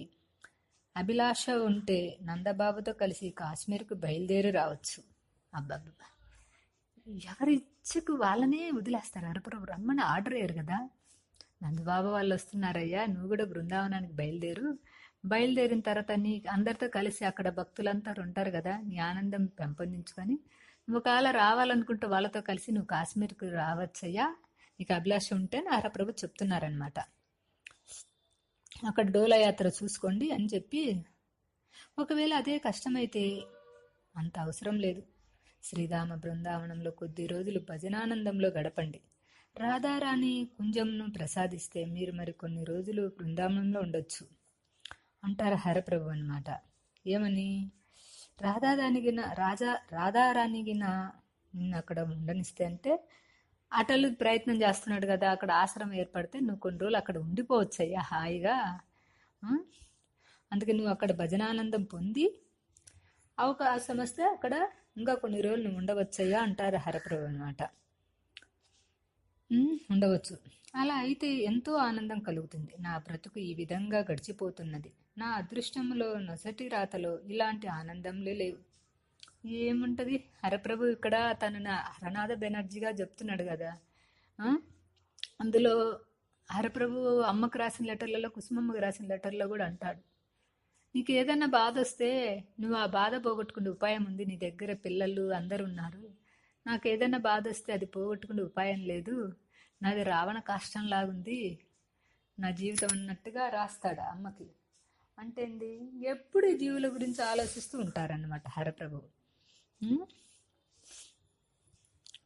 అభిలాష ఉంటే నందబాబుతో కలిసి కాశ్మీర్కు బయలుదేరి రావచ్చు. అబ్బాబ్బా, ఎవరి ఇచ్చకు వాళ్ళనే వదిలేస్తారు. హరప్రభు రమ్మని ఆర్డర్ అయ్యారు కదా. నందబాబు వాళ్ళు వస్తున్నారయ్యా, నువ్వు కూడా బృందావనానికి బయలుదేరిన తర్వాత నీ అందరితో కలిసి అక్కడ భక్తులంతా ఉంటారు కదా, నీ ఆనందం పెంపొందించుకొని నువ్వు ఒకవేళ రావాలనుకుంటే వాళ్ళతో కలిసి నువ్వు కాశ్మీర్కి రావచ్చయ్యా, నీకు అభిలాష ఉంటే హరప్రభు చెప్తున్నారనమాట. అక్కడ డోలాయాత్ర చూసుకోండి అని చెప్పి, ఒకవేళ అదే కష్టమైతే అంత అవసరం లేదు, శ్రీరామ బృందావనంలో కొద్ది రోజులు భజనానందంలో గడపండి. రాధారాణి కుంజంను ప్రసాదిస్తే మీరు మరి కొన్ని రోజులు బృందావనంలో ఉండొచ్చు అంటారు హరప్రభు అనమాట. ఏమని, రాధారాణిగిన నిన్ను అక్కడ ఉండనిస్తే అంటే అటలు ప్రయత్నం చేస్తున్నాడు కదా, అక్కడ ఆశ్రమం ఏర్పడితే నువ్వు కొన్ని రోజులు అక్కడ ఉండిపోవచ్చయ్యా హాయిగా. అందుకే నువ్వు అక్కడ భజనానందం పొంది అవకాశం వస్తే అక్కడ ఇంకా కొన్ని రోజులు నువ్వు ఉండవచ్చయ్యా అంటారు హరప్రభు అనమాట. ఉండవచ్చు. అలా అయితే ఎంతో ఆనందం కలుగుతుంది. నా బ్రతుకు ఈ విధంగా గడిచిపోతున్నది. నా అదృష్టంలో నొసటి రాతలో ఇలాంటి ఆనందంలే లేవు. ఏముంటది, హరప్రభు ఇక్కడ తనని హరనాథ బెనర్జీగా చెప్తున్నాడు కదా. అందులో హరప్రభు అమ్మకు రాసిన లెటర్లలో, కుసుమమ్మకు రాసిన లెటర్లో కూడా అంటాడు, నీకు ఏదైనా బాధ వస్తే నువ్వు ఆ బాధ పోగొట్టుకునే ఉపాయం ఉంది, నీ దగ్గర పిల్లలు అందరు ఉన్నారు. నాకు ఏదైనా బాధ వస్తే అది పోగొట్టుకునే ఉపాయం లేదు, నాది రావణ కాష్టంలాగుంది నా జీవితం అన్నట్టుగా రాస్తాడు అమ్మకి. అంటే ఏంది, ఎప్పుడు ఈ జీవుల గురించి ఆలోచిస్తూ ఉంటారన్నమాట హరప్రభు.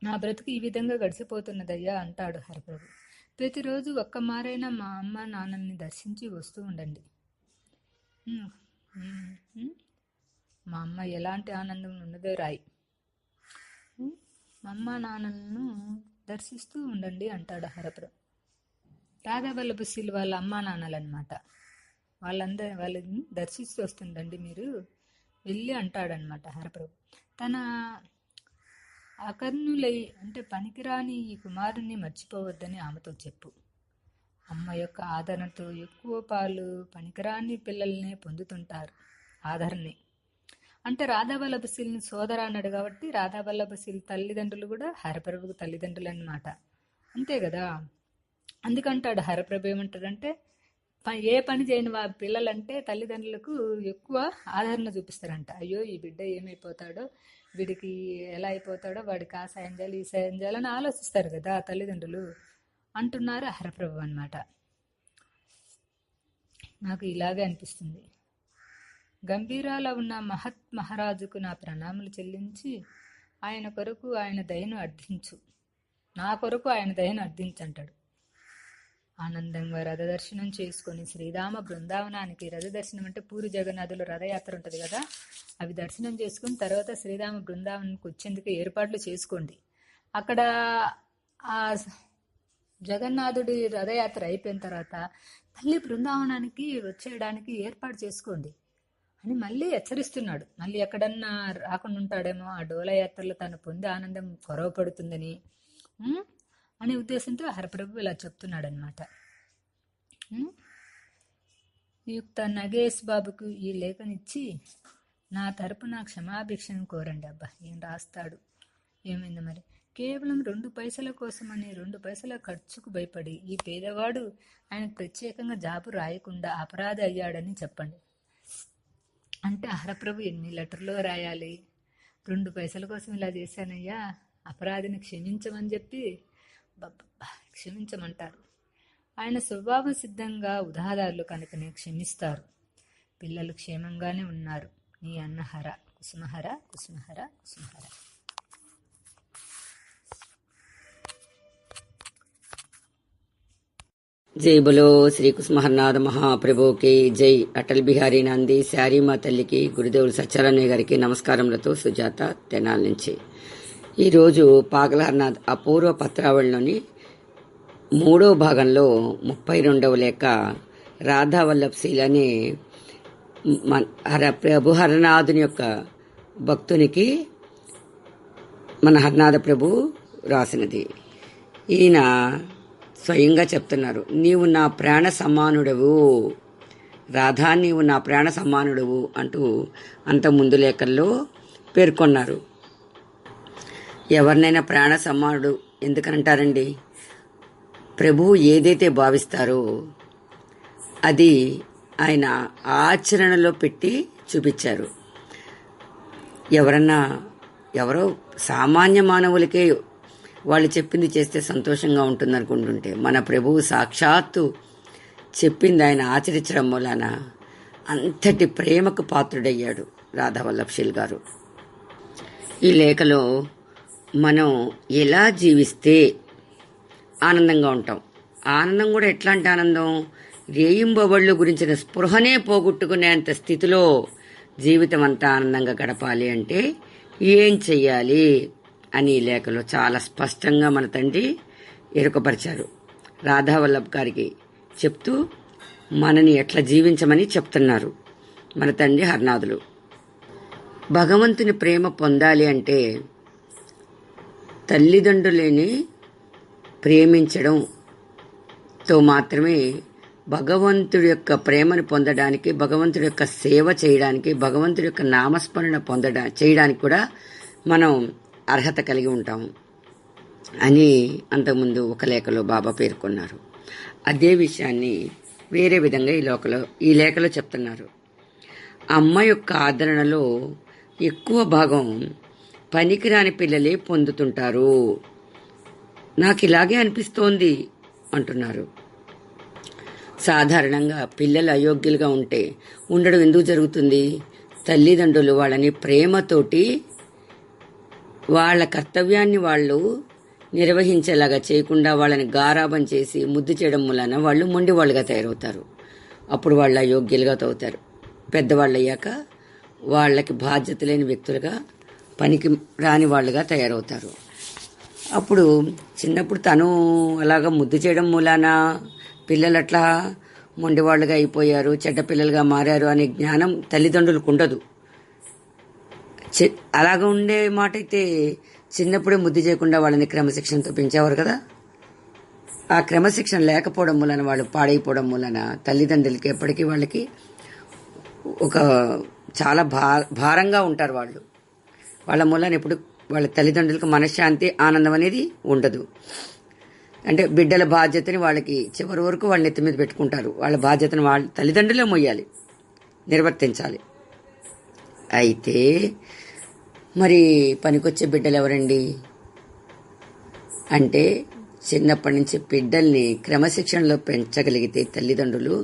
నా బ్రతుకు ఈ విధంగా గడిచిపోతున్నదయ్యా అంటాడు హరప్రభు. ప్రతిరోజు ఒక్క మారైనా మా అమ్మ నాన్నల్ని దర్శించి వస్తూ ఉండండి. మా అమ్మ ఎలాంటి ఆనందం ఉన్నదో రాయి. మా అమ్మ నాన్నలను దర్శిస్తూ ఉండండి అంటాడు హరప్రభు. రాధావల్లభ శీల్ వాళ్ళ అమ్మా నాన్నలన్నమాట. వాళ్ళని దర్శిస్తూ వస్తుండండి మీరు వెళ్ళి అంటాడనమాట హరప్రభు. తన అకర్ణులై అంటే పనికిరాని ఈ కుమారుణ్ణి మర్చిపోవద్దని ఆమెతో చెప్పు. అమ్మ యొక్క ఆదరణతో ఎక్కువ పాలు పనికిరాని పిల్లల్ని పొందుతుంటారు ఆదరణని. అంటే రాధావల్లభశీల్ని సోదర అన్నాడు కాబట్టి రాధావల్లభశీల్ తల్లిదండ్రులు కూడా హరప్రభుకు తల్లిదండ్రులు అన్నమాట. అంతే కదా. అందుకంటాడు హరప్రభు ఏమంటాడంటే, ఏ పని చేయని పిల్లలంటే తల్లిదండ్రులకు ఎక్కువ ఆదరణ చూపిస్తారంట. అయ్యో ఈ బిడ్డ ఏమైపోతాడో, వీడికి ఎలా అయిపోతాడో, వాడికి ఆ సాయం చేయాలి ఈ సాయం చేయాలని ఆలోచిస్తారు కదా తల్లిదండ్రులు అంటున్నారు హరప్రభు అన్నమాట. నాకు ఇలాగే అనిపిస్తుంది. గంభీరాల ఉన్న మహత్ మహారాజుకు నా ప్రణామాలు చెల్లించి ఆయన కొరకు ఆయన దయను అర్థించు, నా కొరకు ఆయన దయను అర్థించంటాడు. ఆనందంగా రథదర్శనం చేసుకొని శ్రీరామ బృందావనానికి, రథదర్శనం అంటే పూరి జగన్నాథులు రథయాత్ర ఉంటుంది కదా, అవి దర్శనం చేసుకుని తర్వాత శ్రీరామ బృందావనానికి వచ్చేందుకు ఏర్పాట్లు చేసుకోండి. అక్కడ ఆ జగన్నాథుడి రథయాత్ర అయిపోయిన తర్వాత మళ్ళీ బృందావనానికి వచ్చేయడానికి ఏర్పాటు చేసుకోండి అని మళ్ళీ హెచ్చరిస్తున్నాడు. మళ్ళీ ఎక్కడన్నా రాకుండా ఉంటాడేమో, ఆ డోలయాత్రలో తను పొందే ఆనందం కొరవపడుతుందని అనే ఉద్దేశంతో హరప్రభు ఇలా చెప్తున్నాడు అనమాట. యుక్త నగేష్ బాబుకు ఈ లేఖనిచ్చి నా తరపున క్షమాభిక్షను కోరండి. అబ్బా ఏం రాస్తాడు, ఏమైంది మరి. కేవలం 2 పైసల కోసమని 2 పైసల ఖర్చుకు భయపడి ఈ పేదవాడు ఆయనకు ప్రత్యేకంగా జాబు రాయకుండా అపరాధి అయ్యాడని చెప్పండి. అంటే హరప్రభు ఎన్ని లెటర్లో రాయాలి, 2 పైసల కోసం ఇలా చేశానయ్యా, అపరాధిని క్షమించమని చెప్పి క్షమించమంటారు. ఆయన స్వభావ సిద్ధంగా ఉదాహరణలు కనుకనే క్షమిస్తారు. పిల్లలు క్షేమంగానే ఉన్నారు. నీ అన్నహర కుసుమహర కుసుమహర కుసుమహర. జై బలో శ్రీ కుసుమహరనాథ మహాప్రభుకి జై. అటల్ బిహారీ నాంది శారీమా తల్లికి, గురుదేవులు సత్యారాయణ గారికి నమస్కారములతో సుజాత తెనాల నుంచి. ఈరోజు పాగలహరనాథ్ అపూర్వ పత్రావళిలోని 3వ భాగంలో 32వ లేఖ రాధావల్లభశీల్ అనే ప్రభు హరనాథుని యొక్క భక్తునికి మన హరనాథ ప్రభు రాసినది. ఈయన స్వయంగా చెప్తున్నారు, నీవు నా ప్రాణ సమానుడవు రాధా, నీవు నా ప్రాణ సమానుడవు అంటూ అంత ముందు లేఖల్లో పేర్కొన్నారు. ఎవరినైనా ప్రాణ సమానుడు ఎందుకనంటారండి? ప్రభువు ఏదైతే భావిస్తారో అది ఆయన ఆచరణలో పెట్టి చూపించారు. ఎవరో సామాన్య మానవులకే వాళ్ళు చెప్పింది చేస్తే సంతోషంగా ఉంటుంది అనుకుంటుంటే, మన ప్రభువు సాక్షాత్తు చెప్పింది ఆయన ఆచరించడం వలన అంతటి ప్రేమకు పాత్రుడయ్యాడు రాధావల్లభశీల్ గారు. ఈ లేఖలో మనం ఎలా జీవిస్తే ఆనందంగా ఉంటాం, ఆనందం కూడా ఎట్లాంటి ఆనందం, రేయింబవళ్ళు గురించిన స్పృహనే పోగొట్టుకునేంత స్థితిలో జీవితం అంతా ఆనందంగా గడపాలి అంటే ఏం చెయ్యాలి అని ఈ లేఖలో చాలా స్పష్టంగా మన తండ్రి ఎరుకపరిచారు. రాధావల్లభ్ గారికి చెప్తూ మనని ఎట్లా జీవించమని చెప్తున్నారు మన తండ్రి హర్నాథులు. భగవంతుని ప్రేమ పొందాలి అంటే తల్లిదండ్రులని ప్రేమించడంతో మాత్రమే భగవంతుడి యొక్క ప్రేమను పొందడానికి, భగవంతుడి యొక్క సేవ చేయడానికి, భగవంతుడి యొక్క నామస్మరణ చేయడానికి కూడా మనం అర్హత కలిగి ఉంటాము అని అంతకుముందు ఒక లేఖలో బాబా పేర్కొన్నారు. అదే విషయాన్ని వేరే విధంగా ఈ లేఖలో చెప్తున్నారు. అమ్మ యొక్క ఆదరణలో ఎక్కువ భాగం పనికిరాని పిల్లలే పొందుతుంటారు, నాకు ఇలాగే అనిపిస్తోంది అంటున్నారు. సాధారణంగా పిల్లలు అయోగ్యులుగా ఉండడం ఎందుకు జరుగుతుంది? తల్లిదండ్రులు వాళ్ళని ప్రేమతోటి వాళ్ళ కర్తవ్యాన్ని వాళ్ళు నిర్వహించేలాగా చేయకుండా వాళ్ళని గారాబం చేసి ముద్దు చేయడం వలన వాళ్ళు మొండి వాళ్ళుగా తయారవుతారు. అప్పుడు వాళ్ళు అయోగ్యులుగా అవుతారు. పెద్దవాళ్ళు అయ్యాక వాళ్ళకి బాధ్యత లేని వ్యక్తులుగా, పనికి రాని వాళ్ళుగా తయారవుతారు. అప్పుడు చిన్నప్పుడు తను అలాగా ముద్దు చేయడం మూలాన పిల్లలు అట్లా మొండివాళ్ళుగా అయిపోయారు, చెడ్డ పిల్లలుగా మారారు అనే జ్ఞానం తల్లిదండ్రులకు ఉండదు. అలాగ ఉండే మాట అయితే చిన్నప్పుడే ముద్దు చేయకుండా వాళ్ళని క్రమశిక్షణతో పెంచేవారు కదా. ఆ క్రమశిక్షణ లేకపోవడం మూలన వాళ్ళు పాడైపోవడం మూలన తల్లిదండ్రులకి ఎప్పటికీ వాళ్ళకి ఒక చాలా భారంగా ఉంటారు. వాళ్ళ మూలన ఎప్పుడు వాళ్ళ తల్లిదండ్రులకు మనశ్శాంతి, ఆనందం అనేది ఉండదు. అంటే బిడ్డల బాధ్యతని వాళ్ళకి చివరి వరకు వాళ్ళ నెత్తి మీద పెట్టుకుంటారు. వాళ్ళ బాధ్యతను వాళ్ళ తల్లిదండ్రులే మొయ్యాలి, నిర్వర్తించాలి. అయితే మరి పనికొచ్చే బిడ్డలు ఎవరండి అంటే, చిన్నప్పటి నుంచి బిడ్డల్ని క్రమశిక్షణలో పెంచగలిగితే తల్లిదండ్రులు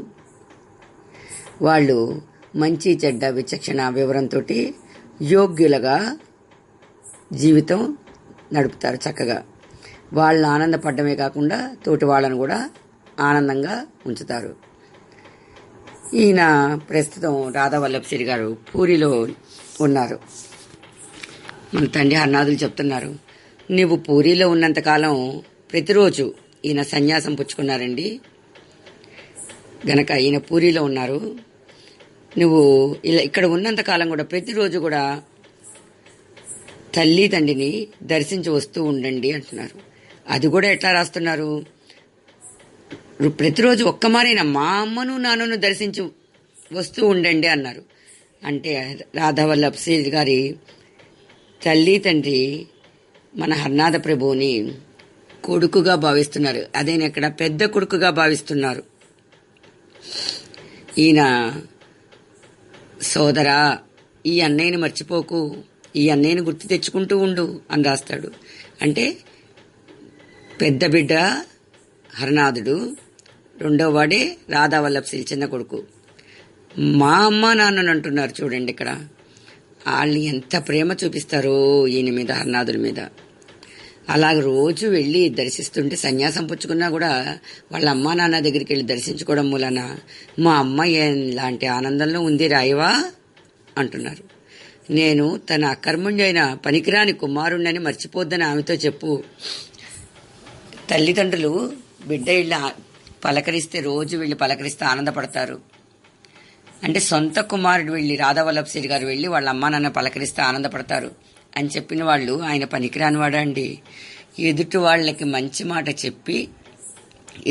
వాళ్ళు మంచి చెడ్డ విచక్షణ వివరంతో యోగ్యులుగా జీవితం నడుపుతారు. చక్కగా వాళ్ళని ఆనందపడమే కాకుండా తోటి వాళ్ళను కూడా ఆనందంగా ఉంచుతారు. ఈయన ప్రస్తుతం రాధావల్లభ్ గారు పూరిలో ఉన్నారు. మన తండ్రి హర్నాథులు చెప్తున్నారు, నువ్వు పూరిలో ఉన్నంతకాలం ప్రతిరోజు ఈయన సన్యాసం పుచ్చుకున్నారండి గనక ఈయన పూరిలో ఉన్నారు. నువ్వు ఇలా ఇక్కడ ఉన్నంతకాలం కూడా ప్రతిరోజు కూడా తల్లి తండ్రిని దర్శించి వస్తూ ఉండండి అంటున్నారు. అది కూడా ఎట్లా రాస్తున్నారు? ప్రతిరోజు ఒక్కమారైనా మా అమ్మను నాన్నను దర్శించి వస్తూ ఉండండి అన్నారు. అంటే రాధావల్లభ్ గారి తల్లి తండ్రి మన హర్నాథ ప్రభువుని కొడుకుగా భావిస్తున్నారు. అదేనా ఇక్కడ పెద్ద కొడుకుగా భావిస్తున్నారు. ఈయన సోదరా, ఈ అన్నయ్యని మర్చిపోకు, ఈ అన్నయ్యని గుర్తు తెచ్చుకుంటూ ఉండు అని రాస్తాడు. అంటే పెద్ద బిడ్డ హరనాథుడు, రెండో వాడే రాధావల్లభ్ చిన్న కొడుకు. మా అమ్మ నాన్నని అంటున్నారు చూడండి. ఇక్కడ వాళ్ళని ఎంత ప్రేమ చూపిస్తారో ఈయన మీద, హరనాథుడి మీద. అలాగ రోజు వెళ్ళి దర్శిస్తుంటే, సన్యాసం పుచ్చుకున్నా కూడా వాళ్ళ అమ్మా నాన్న దగ్గరికి వెళ్ళి దర్శించుకోవడం మూలన మా అమ్మ ఎలాంటి ఆనందంలో ఉంది రాయవా అంటున్నారు. నేను తన అకర్మణ్యైన పనికిరాని కుమారుణ్ణని మర్చిపోద్దని ఆమెతో చెప్పు. తల్లిదండ్రులు బిడ్డ ఇళ్ళ పలకరిస్తే, రోజు వెళ్ళి పలకరిస్తే ఆనందపడతారు. అంటే సొంత కుమారుడు వెళ్ళి, రాధావల్లభ్ గారు వెళ్ళి వాళ్ళ అమ్మా నాన్న పలకరిస్తే ఆనందపడతారు అని చెప్పిన వాళ్ళు ఆయన పనికిరాని వాడండి. ఎదుటి వాళ్ళకి మంచి మాట చెప్పి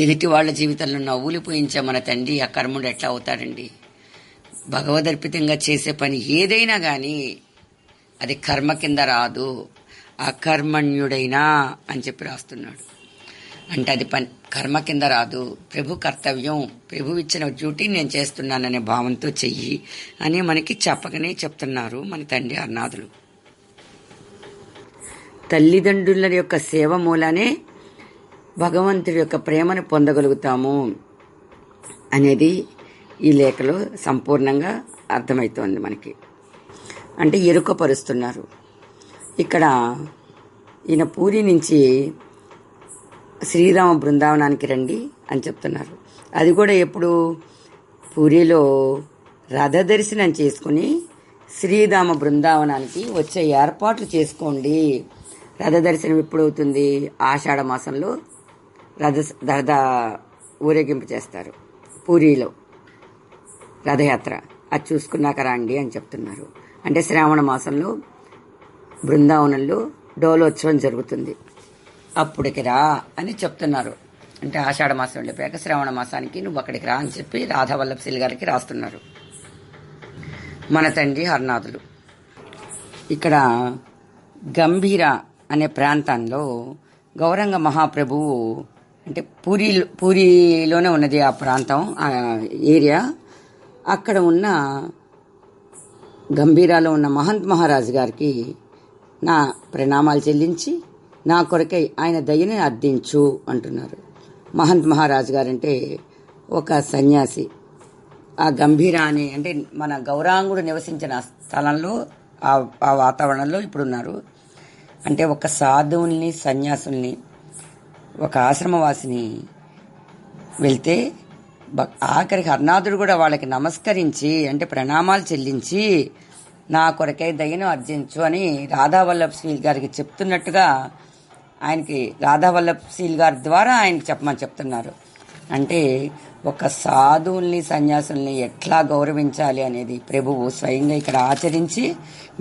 ఎదుటి వాళ్ళ జీవితంలో నవ్వులు పోయించే మన తండ్రి అకర్ముడు ఎట్లా అవుతాడండి? భగవదర్పితంగా చేసే పని ఏదైనా కానీ అది కర్మ కింద రాదు, అకర్మణ్యుడైనా అని చెప్పి రాస్తున్నాడు. అంటే అది కర్మ కింద రాదు, ప్రభు కర్తవ్యం, ప్రభు ఇచ్చిన డ్యూటీ నేను చేస్తున్నాననే భావంతో చెయ్యి అని మనకి చెప్పకనే చెప్తున్నారు మన తండ్రి హర్నాథులు. తల్లిదండ్రుల యొక్క సేవ మూలానే భగవంతుడి యొక్క ప్రేమను పొందగలుగుతాము అనేది ఈ లేఖలో సంపూర్ణంగా అర్థమవుతోంది మనకి. అంటే ఎరుకపరుస్తున్నారు. ఇక్కడ ఈయన పూరి నుంచి శ్రీరామ బృందావనానికి రండి అని చెప్తున్నారు. అది కూడా ఎప్పుడు పూరిలో రథ దర్శనం చేసుకుని శ్రీధామ బృందావనానికి వచ్చే ఏర్పాట్లు చేసుకోండి. రథ దర్శనం ఎప్పుడవుతుంది? ఆషాఢ మాసంలో రథ ఊరేగింపు చేస్తారు పూరిలో, రథయాత్ర. అది చూసుకున్నాక రండి అని చెప్తున్నారు. అంటే శ్రావణ మాసంలో బృందావనంలో డోలోత్సవం జరుగుతుంది, అప్పటికి రా అని చెప్తున్నారు. అంటే ఆషాఢ మాసం వెళ్ళిపోయాక శ్రావణ మాసానికి నువ్వు అక్కడికి రా అని చెప్పి రాధావల్లభశీల్ గారికి రాస్తున్నారు మన తండ్రి హరనాథులు. ఇక్కడ గంభీర అనే ప్రాంతంలో గౌరంగ మహాప్రభువు, అంటే పూరిలోనే ఉన్నది ఆ ప్రాంతం, ఆ ఏరియా. అక్కడ ఉన్న గంభీరాలో ఉన్న మహంత్ మహారాజు గారికి నా ప్రణామాలు చెల్లించి నా కొరకై ఆయన దయని అర్థించు అంటున్నారు. మహంత్ మహారాజు గారంటే ఒక సన్యాసి. ఆ గంభీర అని అంటే మన గౌరాంగుడు నివసించిన స్థలంలో ఆ వాతావరణంలో ఇప్పుడున్నారు. అంటే ఒక సాధువుల్ని, సన్యాసుల్ని, ఒక ఆశ్రమవాసిని వెళ్తే ఆఖరికి హరనాథుడు కూడా వాళ్ళకి నమస్కరించి, అంటే ప్రణామాలు చెల్లించి నా కొరకై దయను అర్జించు అని రాధావల్లభశీల్ గారికి చెప్తున్నట్టుగా ఆయనకి రాధావల్లభశీల్ గారి ద్వారా ఆయనకి చెప్పమని చెప్తున్నారు. అంటే ఒక సాధువుల్ని, సన్యాసుల్ని ఎట్లా గౌరవించాలి అనేది ప్రభువు స్వయంగా ఇక్కడ ఆచరించి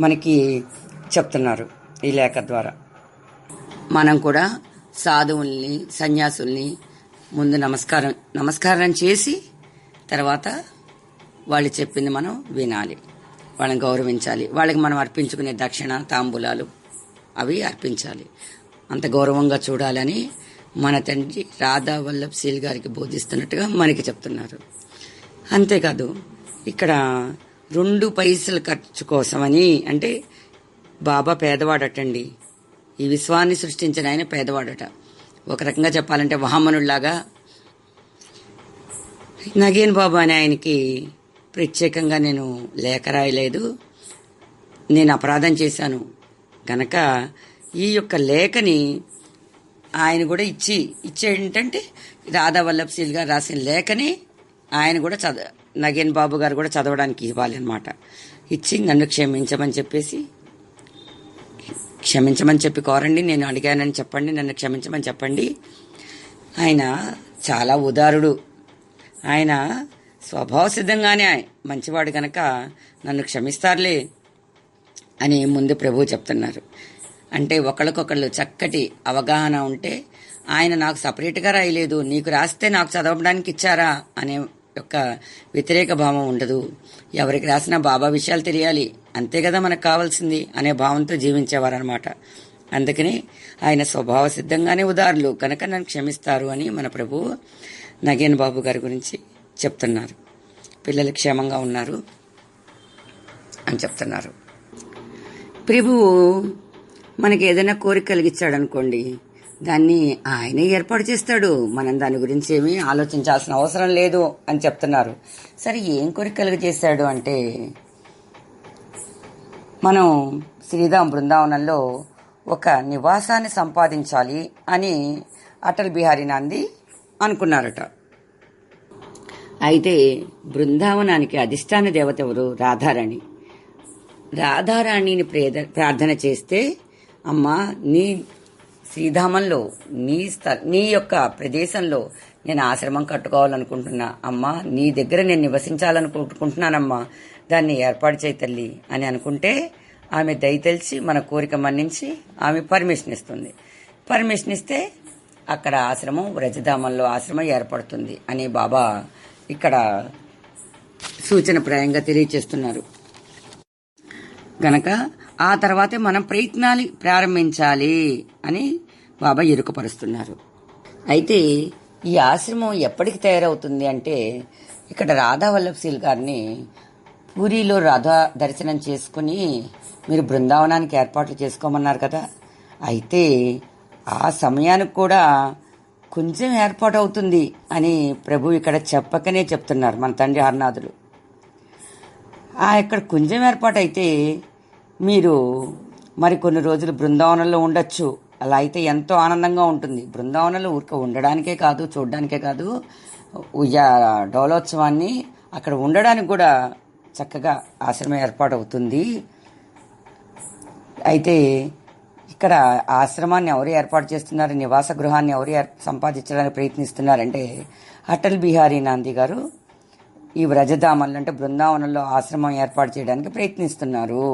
మనకి చెప్తున్నారు ఈ లేఖ ద్వారా. మనం కూడా సాధువుల్ని, సన్యాసుల్ని ముందు నమస్కారం చేసి తర్వాత వాళ్ళు చెప్పింది మనం వినాలి, వాళ్ళని గౌరవించాలి. వాళ్ళకి మనం అర్పించుకునే దక్షిణ, తాంబూలాలు అవి అర్పించాలి. అంత గౌరవంగా చూడాలని మన తండ్రి రాధావల్లభశీల్ గారికి బోధిస్తున్నట్టుగా మనకి చెప్తున్నారు. అంతేకాదు ఇక్కడ 2 పైసల ఖర్చు కోసమని, అంటే బాబా పేదవాడటండి. ఈ విశ్వాన్ని సృష్టించిన ఆయన పేదవాడట. ఒక రకంగా చెప్పాలంటే వామనుడిలాగా. నగేన్ బాబు అనే ఆయనకి ప్రత్యేకంగా నేను లేఖ రాయలేదు, నేను అపరాధం చేశాను గనక ఈ యొక్క లేఖని ఆయన కూడా ఇచ్చేంటంటే రాధావల్లభశీల్ గారు రాసిన లేఖని ఆయన కూడా నగేన్ బాబు గారు కూడా చదవడానికి ఇవ్వాలి అనమాట. ఇచ్చి నన్ను క్షమించమని చెప్పి కోరండి, నేను అడిగానని చెప్పండి, నన్ను క్షమించమని చెప్పండి. ఆయన చాలా ఉదారుడు, ఆయన స్వభావ సిద్ధంగానే మంచివాడు గనక నన్ను క్షమిస్తారులే అని ముందు ప్రభువు చెప్తున్నారు. అంటే ఒకళ్ళకొకళ్ళు చక్కటి అవగాహన ఉంటే, ఆయన నాకు సపరేట్గా రాయలేదు, నీకు రాస్తే నాకు చదవడానికి ఇచ్చారా అనే యొక్క వ్యతిరేక భావం ఉండదు. ఎవరికి రాసినా బాబా విషయాలు తెలియాలి, అంతే కదా మనకు కావాల్సింది అనే భావంతో జీవించేవారనమాట. అందుకని ఆయన స్వభావ సిద్ధంగానే ఉదారులు కనుక నన్ను క్షమిస్తారు అని మన ప్రభువు నగేన్ బాబు గారి గురించి చెప్తున్నారు. పిల్లలు క్షేమంగా ఉన్నారు అని చెప్తున్నారు. ప్రభువు మనకి ఏదైనా కోరిక కలిగించాడు అనుకోండి, దాన్ని ఆయనే ఏర్పాటు చేస్తాడు, మనం దాని గురించి ఏమీ ఆలోచించాల్సిన అవసరం లేదు అని చెప్తున్నారు. సరే, ఏం కోరిక కలిగజేశాడు అంటే, మనం శ్రీధామ్ బృందావనంలో ఒక నివాసాన్ని సంపాదించాలి అని అటల్ బిహారీ నాంది అనుకున్నారట. అయితే బృందావనానికి అధిష్టాన దేవత ఎవరు? రాధారాణి. రాధారాణిని ప్రార్థన చేస్తే, అమ్మా నీ శ్రీధామంలో నీ యొక్క ప్రదేశంలో నేను ఆశ్రమం కట్టుకోవాలనుకుంటున్నా అమ్మా, నీ దగ్గర నేను నివసించాలనుకుంటున్నానమ్మా, దాన్ని ఏర్పాటు చేయి తల్లి అని అనుకుంటే ఆమె దయతలిచి మన కోరిక మన్నించి ఆమె పర్మిషన్ ఇస్తుంది. పర్మిషన్ ఇస్తే అక్కడ ఆశ్రమం, వ్రజధామంలో ఆశ్రమం ఏర్పడుతుంది అని బాబా ఇక్కడ సూచనప్రాయంగా తెలియచేస్తున్నారు. గనక ఆ తర్వాతే మనం ప్రయత్నాలు ప్రారంభించాలి అని బాబా ఎరుకపరుస్తున్నారు. అయితే ఈ ఆశ్రమం ఎప్పటికి తయారవుతుంది అంటే, ఇక్కడ రాధావల్లభశీల్ గారిని పూరిలో రాధా దర్శనం చేసుకుని మీరు బృందావనానికి ఏర్పాట్లు చేసుకోమన్నారు కదా, అయితే ఆ సమయానికి కూడా కొంచెం ఏర్పాటు అవుతుంది అని ప్రభు ఇక్కడ చెప్పకనే చెప్తున్నారు మన తండ్రి హరనాథులు. ఇక్కడ కొంచెం ఏర్పాటు అయితే మీరు మరి కొన్ని రోజులు బృందావనంలో ఉండొచ్చు. అలా అయితే ఎంతో ఆనందంగా ఉంటుంది. బృందావనంలో ఊరిక ఉండడానికే కాదు, చూడడానికే కాదు, డోలోత్సవాన్ని అక్కడ ఉండడానికి కూడా చక్కగా ఆశ్రమం ఏర్పాటు అవుతుంది. అయితే ఇక్కడ ఆశ్రమాన్ని ఎవరు ఏర్పాటు చేస్తున్నారు, నివాస గృహాన్ని ఎవరు సంపాదించడానికి ప్రయత్నిస్తున్నారంటే అటల్ బిహారీ నాందీ గారు ఈ వ్రజధామంలో అంటే బృందావనంలో ఆశ్రమం ఏర్పాటు చేయడానికి ప్రయత్నిస్తున్నారు.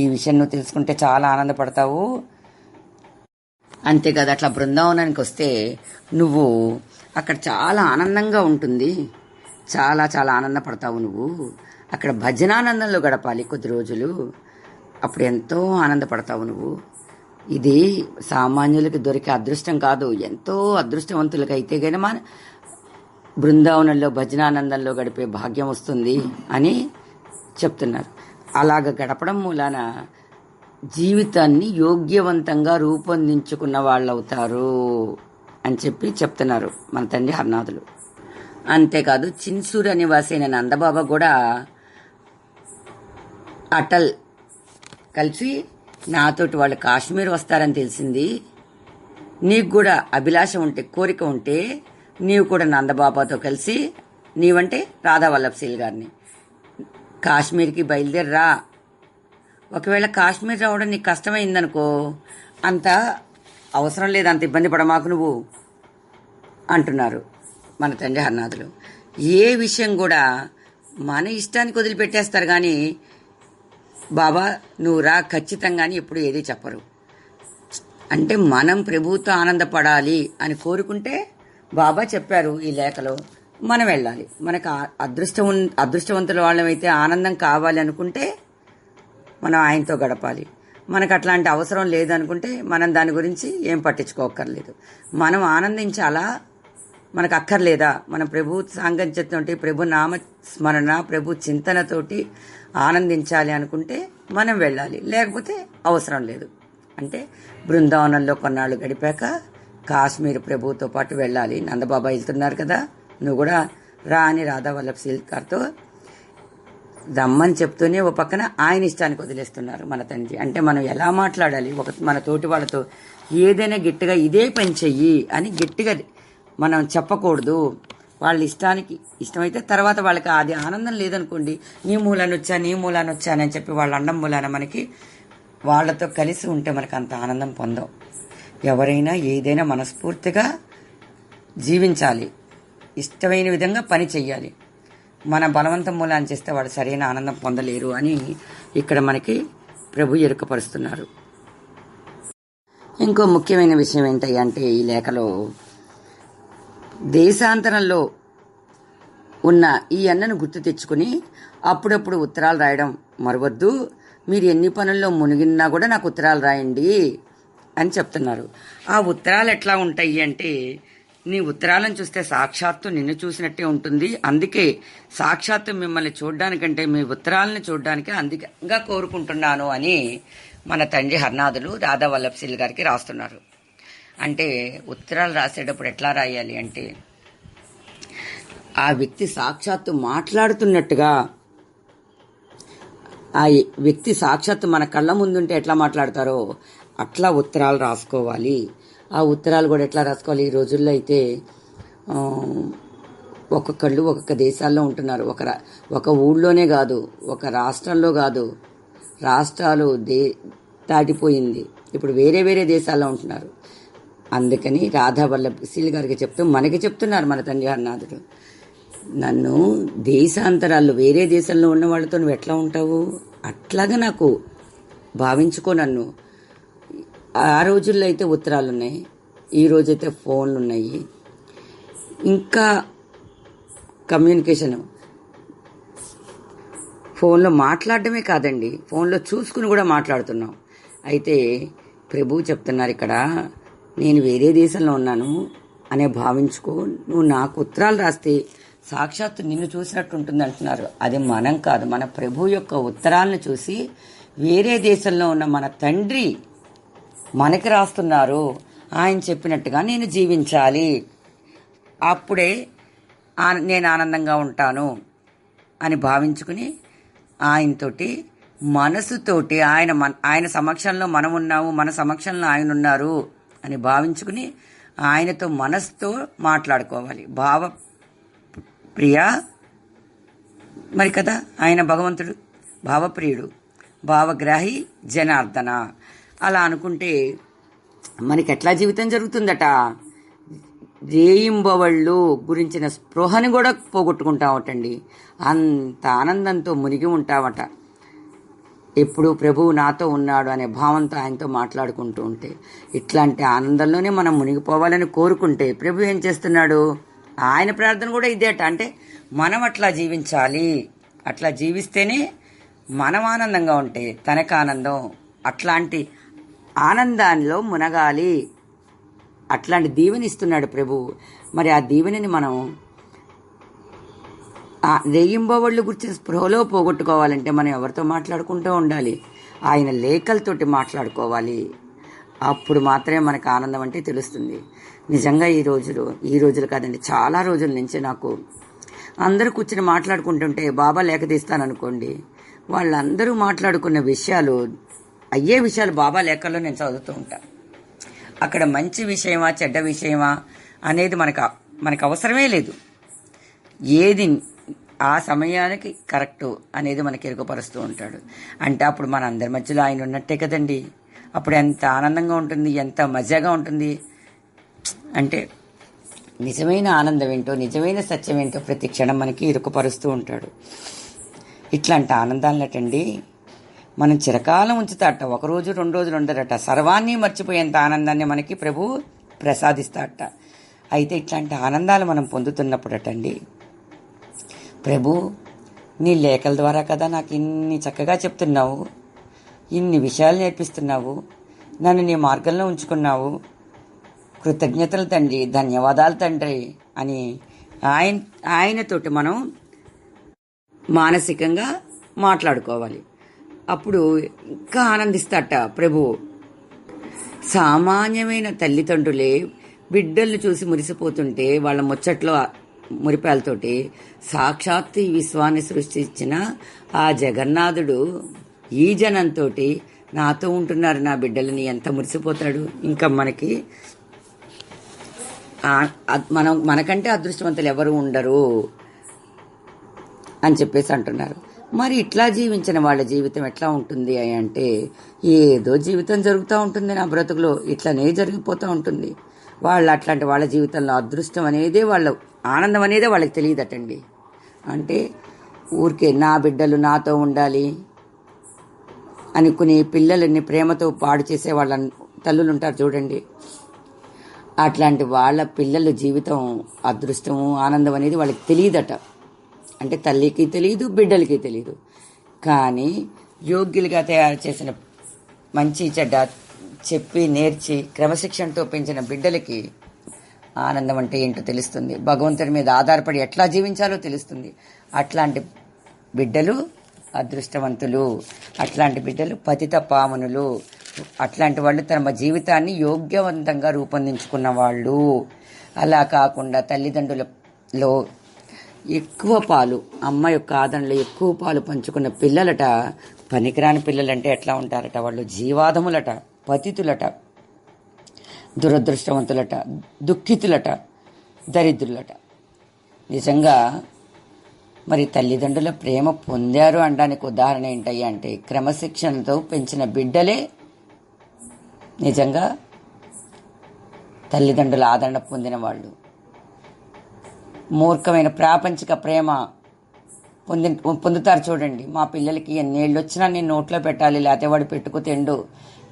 ఈ విషయం నువ్వు తెలుసుకుంటే చాలా ఆనందపడతావు. అంతేకాదు అట్లా బృందావనానికి వస్తే నువ్వు అక్కడ చాలా ఆనందంగా ఉంటుంది, చాలా చాలా ఆనందపడతావు. నువ్వు అక్కడ భజనానందంలో గడపాలి కొద్ది రోజులు, అప్పుడు ఎంతో ఆనందపడతావు నువ్వు. ఇది సామాన్యులకి దొరికే అదృష్టం కాదు, ఎంతో అదృష్టవంతులకి అయితే కానీ మన బృందావనంలో భజనానందంలో గడిపే భాగ్యం వస్తుంది అని చెప్తున్నారు. అలాగ గడపడం మూలాన జీవితాన్ని యోగ్యవంతంగా రూపొందించుకున్న వాళ్ళు అవుతారు అని చెప్తున్నారు మన తండ్రి హరినాథులు. అంతేకాదు చిన్సూర నివాసి అయిన నందబాబా కూడా అటల్ కలిసి నాతోటి వాళ్ళు కాశ్మీర్ వస్తారని తెలిసింది, నీకు కూడా అభిలాష ఉంటే కోరిక ఉంటే నీవు కూడా నందబాబాతో కలిసి నీవంటే రాధా వల్లభశీల్ గారిని కాశ్మీర్కి బయలుదేరరా. ఒకవేళ కాశ్మీర్ రావడం నీకు కష్టమైందనుకో, అంత అవసరం లేదు, అంత ఇబ్బంది పడమాకు నువ్వు అంటున్నారు మన తండ్రి హరినాథులు. ఏ విషయం కూడా మన ఇష్టానికి వదిలిపెట్టేస్తారు కానీ బాబా నువ్వు రా ఖచ్చితంగా అని ఎప్పుడు ఏది చెప్పరు. అంటే మనం ప్రభువుతో ఆనందపడాలి అని కోరుకుంటే బాబా చెప్పారు ఈ లేఖలో, మనం వెళ్ళాలి. మనకు అదృష్టవంతుల వాళ్ళమైతే ఆనందం కావాలి అనుకుంటే మనం ఆయనతో గడపాలి. మనకు అట్లాంటి అవసరం లేదనుకుంటే మనం దాని గురించి ఏం పట్టించుకోక్కర్లేదు. మనం ఆనందించాలా, మనకు అక్కర్లేదా, మన ప్రభు సాంగత్యంతో ప్రభు నామస్మరణ ప్రభు చింతనతోటి ఆనందించాలి అనుకుంటే మనం వెళ్ళాలి, లేకపోతే అవసరం లేదు. అంటే బృందావనంలో కొన్నాళ్ళు గడిపాక కాశ్మీర్ ప్రభుతో పాటు వెళ్ళాలి. నందబాబా వెళ్తున్నారు కదా, నువ్వు కూడా రా అని రాధా వల్లభశీల్ గారితో రమ్మని చెప్తూనే ఓ పక్కన ఆయన ఇష్టానికి వదిలేస్తున్నారు మన తండ్రి. అంటే మనం ఎలా మాట్లాడాలి, మన తోటి వాళ్ళతో ఏదైనా గట్టిగా ఇదే పని చెయ్యి అని గట్టిగా మనం చెప్పకూడదు. వాళ్ళ ఇష్టమైతే తర్వాత వాళ్ళకి అది ఆనందం లేదనుకోండి, నీ మూలాన్ని వచ్చానని చెప్పి వాళ్ళ అండం మూలాన మనకి వాళ్ళతో కలిసి ఉంటే మనకు అంత ఆనందం పొందాం. ఎవరైనా ఏదైనా మనస్ఫూర్తిగా జీవించాలి, ఇష్టమైన విధంగా పని చెయ్యాలి. మన బలవంతం మూలాన్ని చేస్తే వాడు సరైన ఆనందం పొందలేరు అని ఇక్కడ మనకి ప్రభు ఎరుకపరుస్తున్నారు. ఇంకో ముఖ్యమైన విషయం ఏంటంటే ఈ లేఖలో దేశాంతరంలో ఉన్న ఈ అన్నను గుర్తు తెచ్చుకుని అప్పుడప్పుడు ఉత్తరాలు రాయడం మరవద్దు. మీరు ఎన్ని పనుల్లో మునిగినా కూడా నాకు ఉత్తరాలు రాయండి అని చెప్తున్నారు. ఆ ఉత్తరాలు ఎట్లా ఉంటాయి అంటే నీ ఉత్తరాలను చూస్తే సాక్షాత్తు నిన్ను చూసినట్టే ఉంటుంది. అందుకే సాక్షాత్తు మిమ్మల్ని చూడడానికంటే మీ ఉత్తరాలను చూడడానికి అందుకంగా కోరుకుంటున్నాను అని మన తండ్రి హరినాథులు రాధా వల్లభశీల్ గారికి రాస్తున్నారు. అంటే ఉత్తరాలు రాసేటప్పుడు ఎట్లా రాయాలి అంటే ఆ వ్యక్తి సాక్షాత్తు మాట్లాడుతున్నట్టుగా, ఆ వ్యక్తి సాక్షాత్తు మన కళ్ళ ముందుంటే ఎట్లా మాట్లాడతారో అట్లా ఉత్తరాలు రాసుకోవాలి. ఆ ఉత్తరాలు కూడా ఎట్లా రాసుకోవాలి, ఈ రోజుల్లో అయితే ఒక్కొక్కళ్ళు ఒక్కొక్క దేశాల్లో ఉంటున్నారు. ఒక ఊళ్ళోనే కాదు, ఒక రాష్ట్రంలో కాదు, రాష్ట్రాలు దాటిపోయింది, ఇప్పుడు వేరే వేరే దేశాల్లో ఉంటున్నారు. అందుకని రాధా వల్లభశీల్ గారికి చెప్తూ మనకి చెప్తున్నారు మన తండ్రి హరినాథుడు, నన్ను దేశాంతరాల్లో వేరే దేశంలో ఉన్న వాళ్ళతో నువ్వు ఎట్లా ఉంటావు అట్లాగా నాకు భావించుకో నన్ను. ఆ రోజుల్లో అయితే ఉత్తరాలు ఉన్నాయి, ఈ రోజైతే ఫోన్లు ఉన్నాయి. ఇంకా కమ్యూనికేషన్ ఫోన్లో మాట్లాడటమే కాదండి, ఫోన్లో చూసుకుని కూడా మాట్లాడుతున్నాం. అయితే ప్రభువు చెప్తున్నారు ఇక్కడ, నేను వేరే దేశంలో ఉన్నాను అనే భావించుకో, నువ్వు నాకు ఉత్తరాలు రాస్తే సాక్షాత్తు నిన్ను చూసినట్టు ఉంటుంది అంటున్నారు. అది మనం కాదు, మన ప్రభు యొక్క ఉత్తరాలను చూసి వేరే దేశంలో ఉన్న మన తండ్రి మనకి రాస్తున్నారు. ఆయన చెప్పినట్టుగా నేను జీవించాలి, అప్పుడే నేను ఆనందంగా ఉంటాను అని భావించుకుని ఆయనతోటి మనసుతోటి ఆయన సమక్షంలో మనం ఉన్నాము, మన సమక్షంలో ఆయన ఉన్నారు అని భావించుకుని ఆయనతో మనసుతో మాట్లాడుకోవాలి. ప్రియ మరి కదా ఆయన భగవంతుడు భావప్రియుడు, భావగ్రాహి జనార్దన. అలా అనుకుంటే మనకి ఎట్లా జీవితం జరుగుతుందట? రేయింబవళ్ళు గురించిన స్పృహని కూడా పోగొట్టుకుంటామటండి. అంత ఆనందంతో మునిగి ఉంటామట. ఎప్పుడు ప్రభువు నాతో ఉన్నాడు అనే భావంతో ఆయనతో మాట్లాడుకుంటూ ఉంటే, ఇట్లాంటి ఆనందంలోనే మనం మునిగిపోవాలని కోరుకుంటే ప్రభు ఏం చేస్తున్నాడు? ఆయన ప్రార్థన కూడా ఇదేట. అంటే మనం అట్లా జీవించాలి. అట్లా జీవిస్తేనే మనం ఆనందంగా ఉంటే తనకు ఆనందం. అట్లాంటి ఆనందాల్లో మునగాలి. అట్లాంటి దీవెని ఇస్తున్నాడు ప్రభువు. మరి ఆ దీవెని మనం రేయింబవళ్ళు గురించి స్పృహలో పోగొట్టుకోవాలంటే మనం ఎవరితో మాట్లాడుకుంటూ ఉండాలి? ఆయన లేఖలతోటి మాట్లాడుకోవాలి. అప్పుడు మాత్రమే మనకు ఆనందం అంటే తెలుస్తుంది. నిజంగా ఈ రోజులు కాదండి, చాలా రోజుల నుంచి నాకు అందరూ కూర్చొని మాట్లాడుకుంటుంటే బాబా లేఖ తీస్తాననుకోండి, వాళ్ళందరూ మాట్లాడుకున్న విషయాలు అయ్యే విషయాలు బాబా లేఖల్లో నేను చదువుతూ ఉంటాను. అక్కడ మంచి విషయమా చెడ్డ విషయమా అనేది మనకు అవసరమే లేదు. ఏది ఆ సమయానికి కరెక్టు అనేది మనకి ఎరుకపరుస్తూ ఉంటాడు. అంటే అప్పుడు మన అందరి మధ్యలో ఆయన ఉన్నట్టే కదండి. అప్పుడు ఎంత ఆనందంగా ఉంటుంది, ఎంత మజాగా ఉంటుంది. అంటే నిజమైన ఆనందం ఏంటో, నిజమైన సత్యం ఏంటో ప్రతి క్షణం మనకి ఇరుకుపరుస్తూ ఉంటాడు. ఇట్లాంటి ఆనందాలటండి మనం చిరకాలం ఉంచుతాట. 1 రోజు 2 రోజులు ఉండరట. సర్వాన్ని మర్చిపోయేంత ఆనందాన్ని మనకి ప్రభు ప్రసాదిస్తాట. అయితే ఇట్లాంటి ఆనందాలు మనం పొందుతున్నప్పుడటండి, ప్రభు నీ లేఖల ద్వారా కదా నాకు ఇన్ని చక్కగా చెప్తున్నావు, ఇన్ని విషయాలు నేర్పిస్తున్నావు, నన్ను నీ మార్గంలో ఉంచుకున్నావు, కృతజ్ఞతలు తండ్రి, ధన్యవాదాలు తండ్రి అని ఆయనతోటి మనం మానసికంగా మాట్లాడుకోవాలి. అప్పుడు ఇంకా ఆనందిస్తాట ప్రభువు. సామాన్యమైన తల్లిదండ్రులే బిడ్డలు చూసి మురిసిపోతుంటే వాళ్ళ ముచ్చట్లో మురిపాలతోటి సాక్షాత్తు ఈ విశ్వాన్ని సృష్టించిన ఆ జగన్నాథుడు ఈ జనంతో నాతో ఉంటున్నారు నా బిడ్డలని ఎంత మురిసిపోతాడు. ఇంకా మనకంటే అదృష్టవంతులు ఎవరు ఉండరు అని చెప్పేసి అంటున్నారు. మరి ఇట్లా జీవించిన వాళ్ళ జీవితం ఎట్లా ఉంటుంది అంటే, ఏదో జీవితం జరుగుతూ ఉంటుంది నా బ్రతుకులో, ఇట్లనే జరిగిపోతూ ఉంటుంది. అట్లాంటి వాళ్ళ జీవితంలో అదృష్టం అనేదే, వాళ్ళ ఆనందం అనేదే వాళ్ళకి తెలియదటండి. అంటే ఊరికే నా బిడ్డలు నాతో ఉండాలి అనుకుని పిల్లలని ప్రేమతో పాడు చేసే వాళ్ళ తల్లులు ఉంటారు చూడండి. అట్లాంటి వాళ్ళ పిల్లల జీవితం అదృష్టము ఆనందం అనేది వాళ్ళకి తెలియదట. అంటే తల్లికి తెలియదు, బిడ్డలకి తెలియదు. కానీ యోగ్యులుగా తయారు చేసిన మంచి చెడ్డ చెప్పి నేర్చి క్రమశిక్షణతో పెంచిన బిడ్డలకి ఆనందం అంటే ఏంటో తెలుస్తుంది. భగవంతుడి మీద ఆధారపడి ఎట్లా జీవించాలో తెలుస్తుంది. అట్లాంటి బిడ్డలు అదృష్టవంతులు. అట్లాంటి బిడ్డలు పతిత పావనులు. అట్లాంటి వాళ్ళు తమ జీవితాన్ని యోగ్యవంతంగా రూపొందించుకున్న వాళ్ళు. అలా కాకుండా తల్లిదండ్రులలో ఎక్కువ పాలు, అమ్మ యొక్క ఆదరణలో ఎక్కువ పాలు పంచుకున్న పిల్లలట పనికిరాని పిల్లలంటే ఎట్లా ఉంటారట? వాళ్ళు జీవాదములట, పతితులట, దురదృష్టవంతులట, దుఃఖితులట, దరిద్రులట. నిజంగా మరి తల్లిదండ్రుల ప్రేమ పొందారు అనడానికి ఉదాహరణ ఏంటయ్యా అంటే, క్రమశిక్షణతో పెంచిన బిడ్డలే నిజంగా తల్లిదండ్రుల ఆదరణ పొందిన వాళ్ళు. మూర్ఖమైన ప్రాపంచిక ప్రేమ పొందుతారు చూడండి. మా పిల్లలకి ఎన్నేళ్ళు వచ్చినా నేను నోట్లో పెట్టాలి, లేకపోతే వాడు పెట్టుకు తిండు,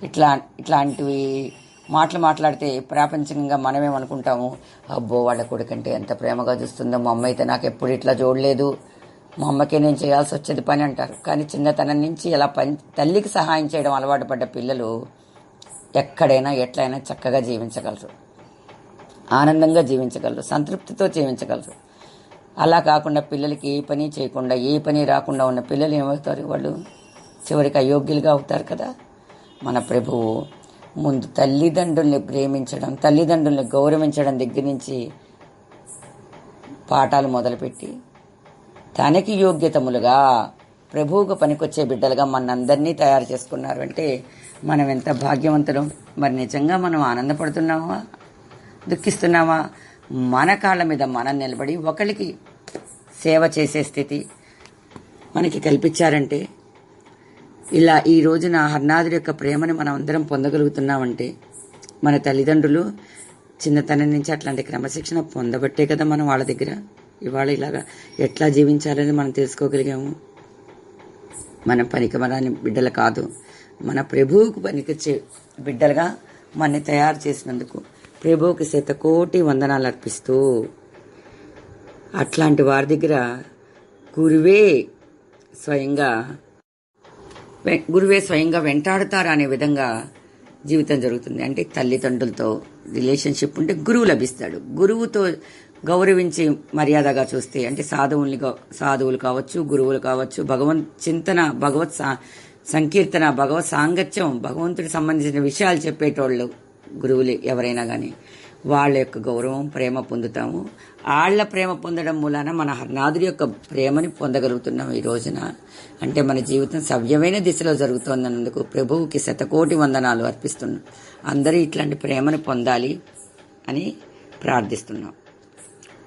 ఇట్లాంటివి మాటలు మాట్లాడితే ప్రాపంచికంగా మనమేమనుకుంటాము, అబ్బో వాళ్ళ కొడుకంటే ఎంత ప్రేమగా చూస్తుందో, మా అమ్మ అయితే నాకు ఎప్పుడు ఇట్లా చూడలేదు, మా అమ్మకే నేను చేయాల్సి వచ్చేది పని అంటారు. కానీ చిన్నతనం నుంచి ఇలా తల్లికి సహాయం చేయడం అలవాటు పడ్డ పిల్లలు ఎక్కడైనా ఎట్లయినా చక్కగా జీవించగలరు, ఆనందంగా జీవించగలరు, సంతృప్తితో జీవించగలరు. అలా కాకుండా పిల్లలకి ఏ పని చేయకుండా, ఏ పని రాకుండా ఉన్న పిల్లలు ఏమవుతారు? వాళ్ళు చివరికి అయోగ్యులుగా అవుతారు కదా. మన ప్రభువు ముందు తల్లిదండ్రుల్ని ప్రేమించడం, తల్లిదండ్రుల్ని గౌరవించడం దగ్గర నుంచి పాఠాలు మొదలుపెట్టి తనకి యోగ్యతములుగా ప్రభువుకు పనికొచ్చే బిడ్డలుగా మనందరినీ తయారు చేసుకున్నారు. అంటే మనం ఎంత భాగ్యవంతులం. మరి నిజంగా మనం ఆనందపడుతున్నామా, దుఃఖిస్తున్నామా? మన కాళ్ళ మీద మనం నిలబడి ఒకరికి సేవ చేసే స్థితి, మనకి కల్పించారంటే, ఇలా ఈ రోజున హరినాథుడి యొక్క ప్రేమని మనం అందరం పొందగలుగుతున్నామంటే మన తల్లిదండ్రులు చిన్నతనం నుంచి అట్లాంటి క్రమశిక్షణ పొందబట్టే కదా మనం వాళ్ళ దగ్గర ఇవాళ ఇలాగా ఎట్లా జీవించాలని మనం తెలుసుకోగలిగాము. మన పనికిమరాని బిడ్డలు కాదు, మన ప్రభువుకు పనికొచ్చే బిడ్డలుగా మనని తయారు చేసినందుకు ప్రభువుకి శతకోటి వందనాలు అర్పిస్తూ, అట్లాంటి వారి దగ్గర గురువే స్వయంగా వెంటాడుతారు అనే విధంగా జీవితం జరుగుతుంది. అంటే తల్లిదండ్రులతో రిలేషన్షిప్ ఉంటే గురువు లభిస్తాడు. గురువుతో గౌరవించి మర్యాదగా చూస్తే, అంటే సాధువులు కావచ్చు, గురువులు కావచ్చు, భగవంత్ చింతన, భగవత్ సంకీర్తన, భగవత్ సాంగత్యం, భగవంతుడికి సంబంధించిన విషయాలు చెప్పేటోళ్ళు గురువులు ఎవరైనా కానీ వాళ్ళ యొక్క గౌరవం, ప్రేమ పొందుతాము. వాళ్ళ ప్రేమ పొందడం మూలాన మన హరినాథుడి యొక్క ప్రేమని పొందగలుగుతున్నాం ఈ రోజున. అంటే మన జీవితం సవ్యమైన దిశలో జరుగుతోందన్నందుకు ప్రభువుకి శతకోటి వందనాలు అర్పిస్తున్నాం. అందరూ ఇట్లాంటి ప్రేమను పొందాలి అని ప్రార్థిస్తున్నాం.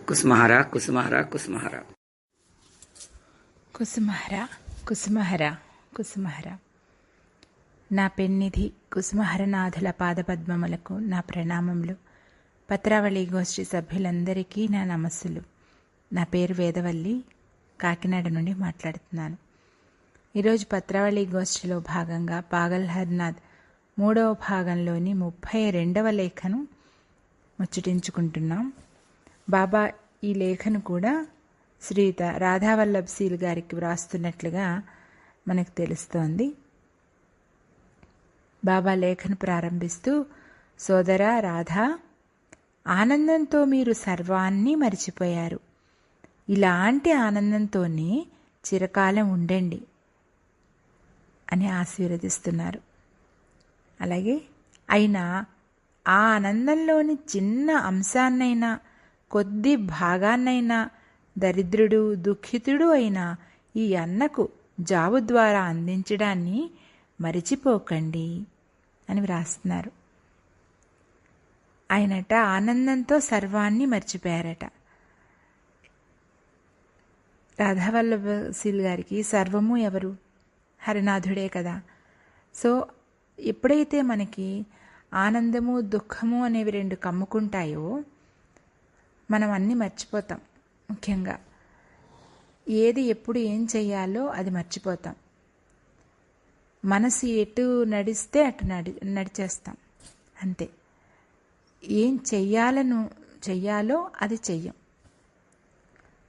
కుసుమహర కుసుమహర కుసుమహర కుసుమహర కుసుమహర కుసుమహర. నా పెన్నిధి కుసుమహరనాథుల పాదపద్మములకు నా ప్రణామములు. పత్రావళి గోష్ఠి సభ్యులందరికీ నా నమస్సులు. నా పేరు వేదవల్లి, కాకినాడ నుండి మాట్లాడుతున్నాను. ఈరోజు పత్రావళి గోష్ఠిలో భాగంగా పాగల్ హరినాథ్ 3వ భాగంలోని 32వ లేఖను ముచ్చటించుకుంటున్నాం. బాబా ఈ లేఖను కూడా శ్రీయుత రాధావల్లభ్ సీల్ గారికి వ్రాస్తున్నట్లుగా మనకు తెలుస్తోంది. బాబా లేఖను ప్రారంభిస్తూ, సోదరా రాధా, ఆనందంతో మీరు సర్వాన్ని మరిచిపోయారు. ఇలాంటి ఆనందంతోనే చిరకాలం ఉండండి అని ఆశీర్వదిస్తున్నారు. అలాగే అయినా ఆ ఆనందంలోని చిన్న అంశాన్నైనా, కొద్ది భాగాన్నైనా దరిద్రుడు, దుఃఖితుడు అయిన ఈ అన్నకు జావు ద్వారా అందించడాన్ని మరిచిపోకండి అని వ్రాస్తున్నారు. ఆయనట ఆనందంతో సర్వాన్ని మర్చిపోయారట. రాధావల్లభ సీల్ గారికి సర్వము ఎవరు? హరినాథుడే కదా. సో ఎప్పుడైతే మనకి ఆనందము, దుఃఖము అనేవి 2 కమ్ముకుంటాయో మనం అన్నీ మర్చిపోతాం. ముఖ్యంగా ఏది ఎప్పుడు ఏం చెయ్యాలో అది మర్చిపోతాం. మనసు ఎటు నడిస్తే అటు నడిచేస్తాం అంతే. ఏం చెయ్యాలో అది చెయ్యం.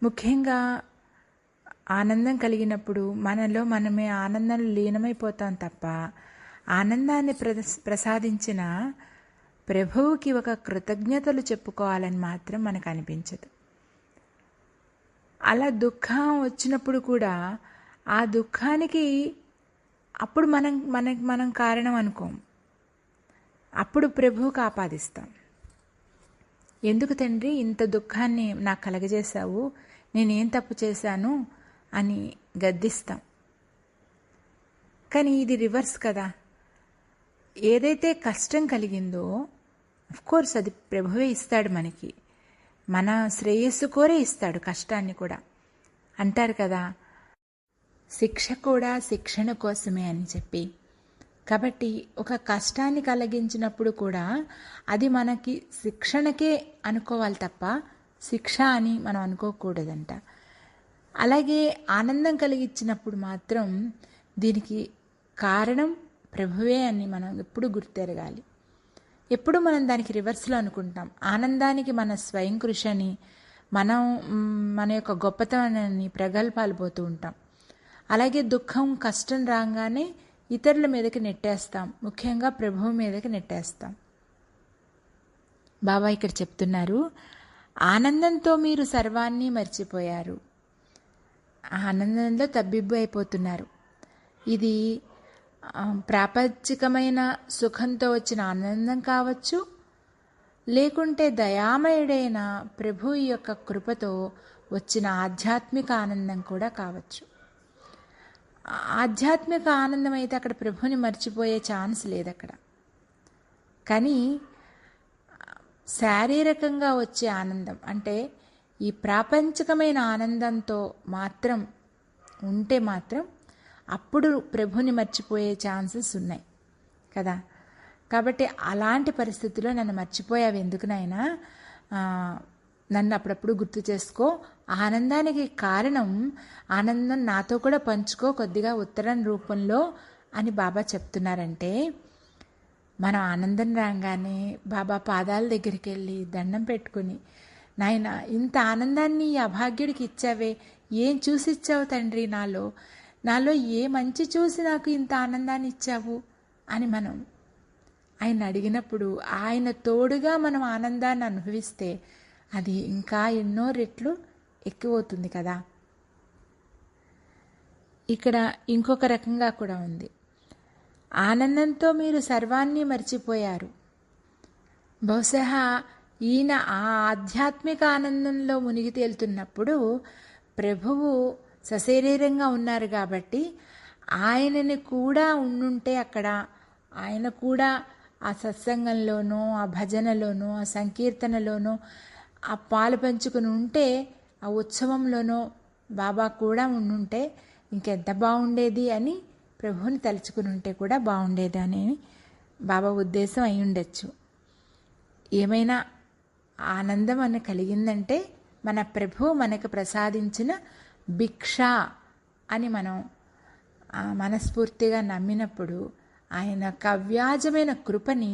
ముఖ్యంగా ఆనందం కలిగినప్పుడు మనలో మనమే ఆనందంలో లీనమైపోతాం తప్ప ఆనందాన్ని ప్రసాదించిన ప్రభువుకి ఒక కృతజ్ఞతలు చెప్పుకోవాలని మాత్రం మనకు అనిపించదు. అలా దుఃఖం వచ్చినప్పుడు కూడా ఆ దుఃఖానికి అప్పుడు మనం కారణం అనుకోం. అప్పుడు ప్రభువుకు ఆపాదిస్తాం. ఎందుకు తండ్రి ఇంత దుఃఖాన్ని నాకు కలగజేశావు, నేనేం తప్పు చేశాను అని గద్దిస్తాం. కానీ ఇది రివర్స్ కదా. ఏదైతే కష్టం కలిగిందో అఫ్కోర్స్ అది ప్రభువే ఇస్తాడు మనకి. మన శ్రేయస్సు కోరే ఇస్తాడు కష్టాన్ని కూడా. అంటారు కదా, శిక్ష కూడా శిక్షణ కోసమే అని చెప్పి. కాబట్టి ఒక కష్టాన్ని కలిగించినప్పుడు కూడా అది మనకి శిక్షణకే అనుకోవాలి తప్ప శిక్ష అని మనం అనుకోకూడదంట. అలాగే ఆనందం కలిగించినప్పుడు మాత్రం దీనికి కారణం ప్రభువే అని మనం ఎప్పుడు గుర్తెరగాలి. ఎప్పుడు మనం దానికి రివర్స్లో అనుకుంటాం. ఆనందానికి మన స్వయం కృషి అని, మన యొక్క గొప్పతనాన్ని ప్రగల్భాలు పోతూ ఉంటాం. అలాగే దుఃఖం, కష్టం రాగానే ఇతరుల మీదకి నెట్టేస్తాం, ముఖ్యంగా ప్రభువు మీదకి నెట్టేస్తాం. బాబా ఇక్కడ చెప్తున్నారు, ఆనందంతో మీరు సర్వాన్ని మర్చిపోయారు. ఆనందంలో తబ్బిబ్బు అయిపోతున్నారు. ఇది ప్రాపంచికమైన సుఖంతో వచ్చిన ఆనందం కావచ్చు, లేకుంటే దయామయుడైన ప్రభు యొక్క కృపతో వచ్చిన ఆధ్యాత్మిక ఆనందం కూడా కావచ్చు. ఆధ్యాత్మిక ఆనందం అయితే అక్కడ ప్రభుని మర్చిపోయే ఛాన్స్ లేదు అక్కడ. కానీ శారీరకంగా వచ్చే ఆనందం అంటే ఈ ప్రాపంచికమైన ఆనందంతో మాత్రం ఉంటే మాత్రం అప్పుడు ప్రభుని మర్చిపోయే ఛాన్సెస్ ఉన్నాయి కదా. కాబట్టి అలాంటి పరిస్థితుల్లో నన్ను మర్చిపోయావు ఎందుకు నాయనా, నన్ను అప్పుడప్పుడు గుర్తు చేసుకో, ఆనందానికి కారణం ఆనందం నాతో కూడా పంచుకో కొద్దిగా ఉత్తరం రూపంలో అని బాబా చెప్తున్నారంటే, మనం ఆనందం రాగానే బాబా పాదాల దగ్గరికి వెళ్ళి దండం పెట్టుకుని, నాయన ఇంత ఆనందాన్ని ఈ అభాగ్యుడికి ఇచ్చావే, ఏం చూసి ఇచ్చావు తండ్రి, నాలో ఏ మంచి చూసి నాకు ఇంత ఆనందాన్ని ఇచ్చావు అని మనం ఆయన అడిగినప్పుడు ఆయన తోడుగా మనం ఆనందాన్ని అనుభవిస్తే అది ఇంకా ఎన్నో రెట్లు ఎక్కువవుతుంది కదా. ఇక్కడ ఇంకొక రకంగా కూడా ఉంది. ఆనందంతో మీరు సర్వాన్ని మర్చిపోయారు. బహుశా ఈయన ఆ ఆధ్యాత్మిక ఆనందంలో మునిగి తేలుతున్నప్పుడు ప్రభువు సశరీరంగా ఉన్నారు కాబట్టి ఆయనని కూడా ఉండుంటే అక్కడ, ఆయన కూడా ఆ సత్సంగంలోనూ ఆ భజనలోనూ ఆ సంకీర్తనలోనూ ఆ పాలు పంచుకుని ఉంటే, ఆ ఉత్సవంలోనూ బాబా కూడా ఉండుంటే ఇంకెంత బాగుండేది అని ప్రభువుని తలుచుకుని ఉంటే కూడా బాగుండేది అని బాబా ఉద్దేశం అయి ఉండొచ్చు. ఏమైనా ఆనందం అని కలిగిందంటే మన ప్రభువు మనకు ప్రసాదించిన భిక్ష అని మనం మనస్ఫూర్తిగా నమ్మినప్పుడు ఆయన కవ్యాజమైన కృపని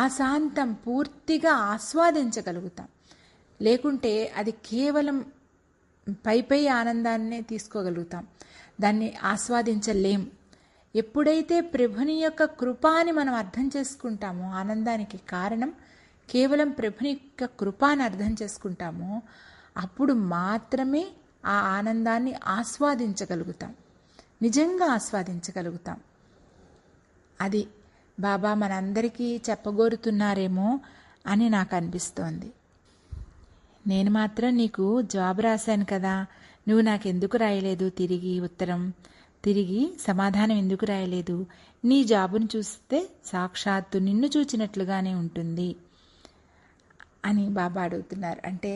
ఆశాంతం పూర్తిగా ఆస్వాదించగలుగుతాం. లేకుంటే అది కేవలం పై ఆనందాన్నే తీసుకోగలుగుతాం, దాన్ని ఆస్వాదించలేం. ఎప్పుడైతే ప్రభుని యొక్క కృప అని మనం అర్థం చేసుకుంటామో, ఆనందానికి కారణం కేవలం ప్రభుని యొక్క కృప అని అర్థం చేసుకుంటామో, అప్పుడు మాత్రమే ఆ ఆనందాన్ని ఆస్వాదించగలుగుతాం, నిజంగా ఆస్వాదించగలుగుతాం. అది బాబా మనందరికీ చెప్పగోరుతున్నారేమో అని నాకు అనిపిస్తోంది. నేను మాత్రం నీకు జవాబు రాశాను కదా, నువ్వు నాకెందుకు రాయలేదు తిరిగి సమాధానం ఎందుకు రాయలేదు? నీ జాబును చూస్తే సాక్షాత్తు నిన్ను చూచినట్లుగానే ఉంటుంది అని బాబా అడుగుతున్నారు. అంటే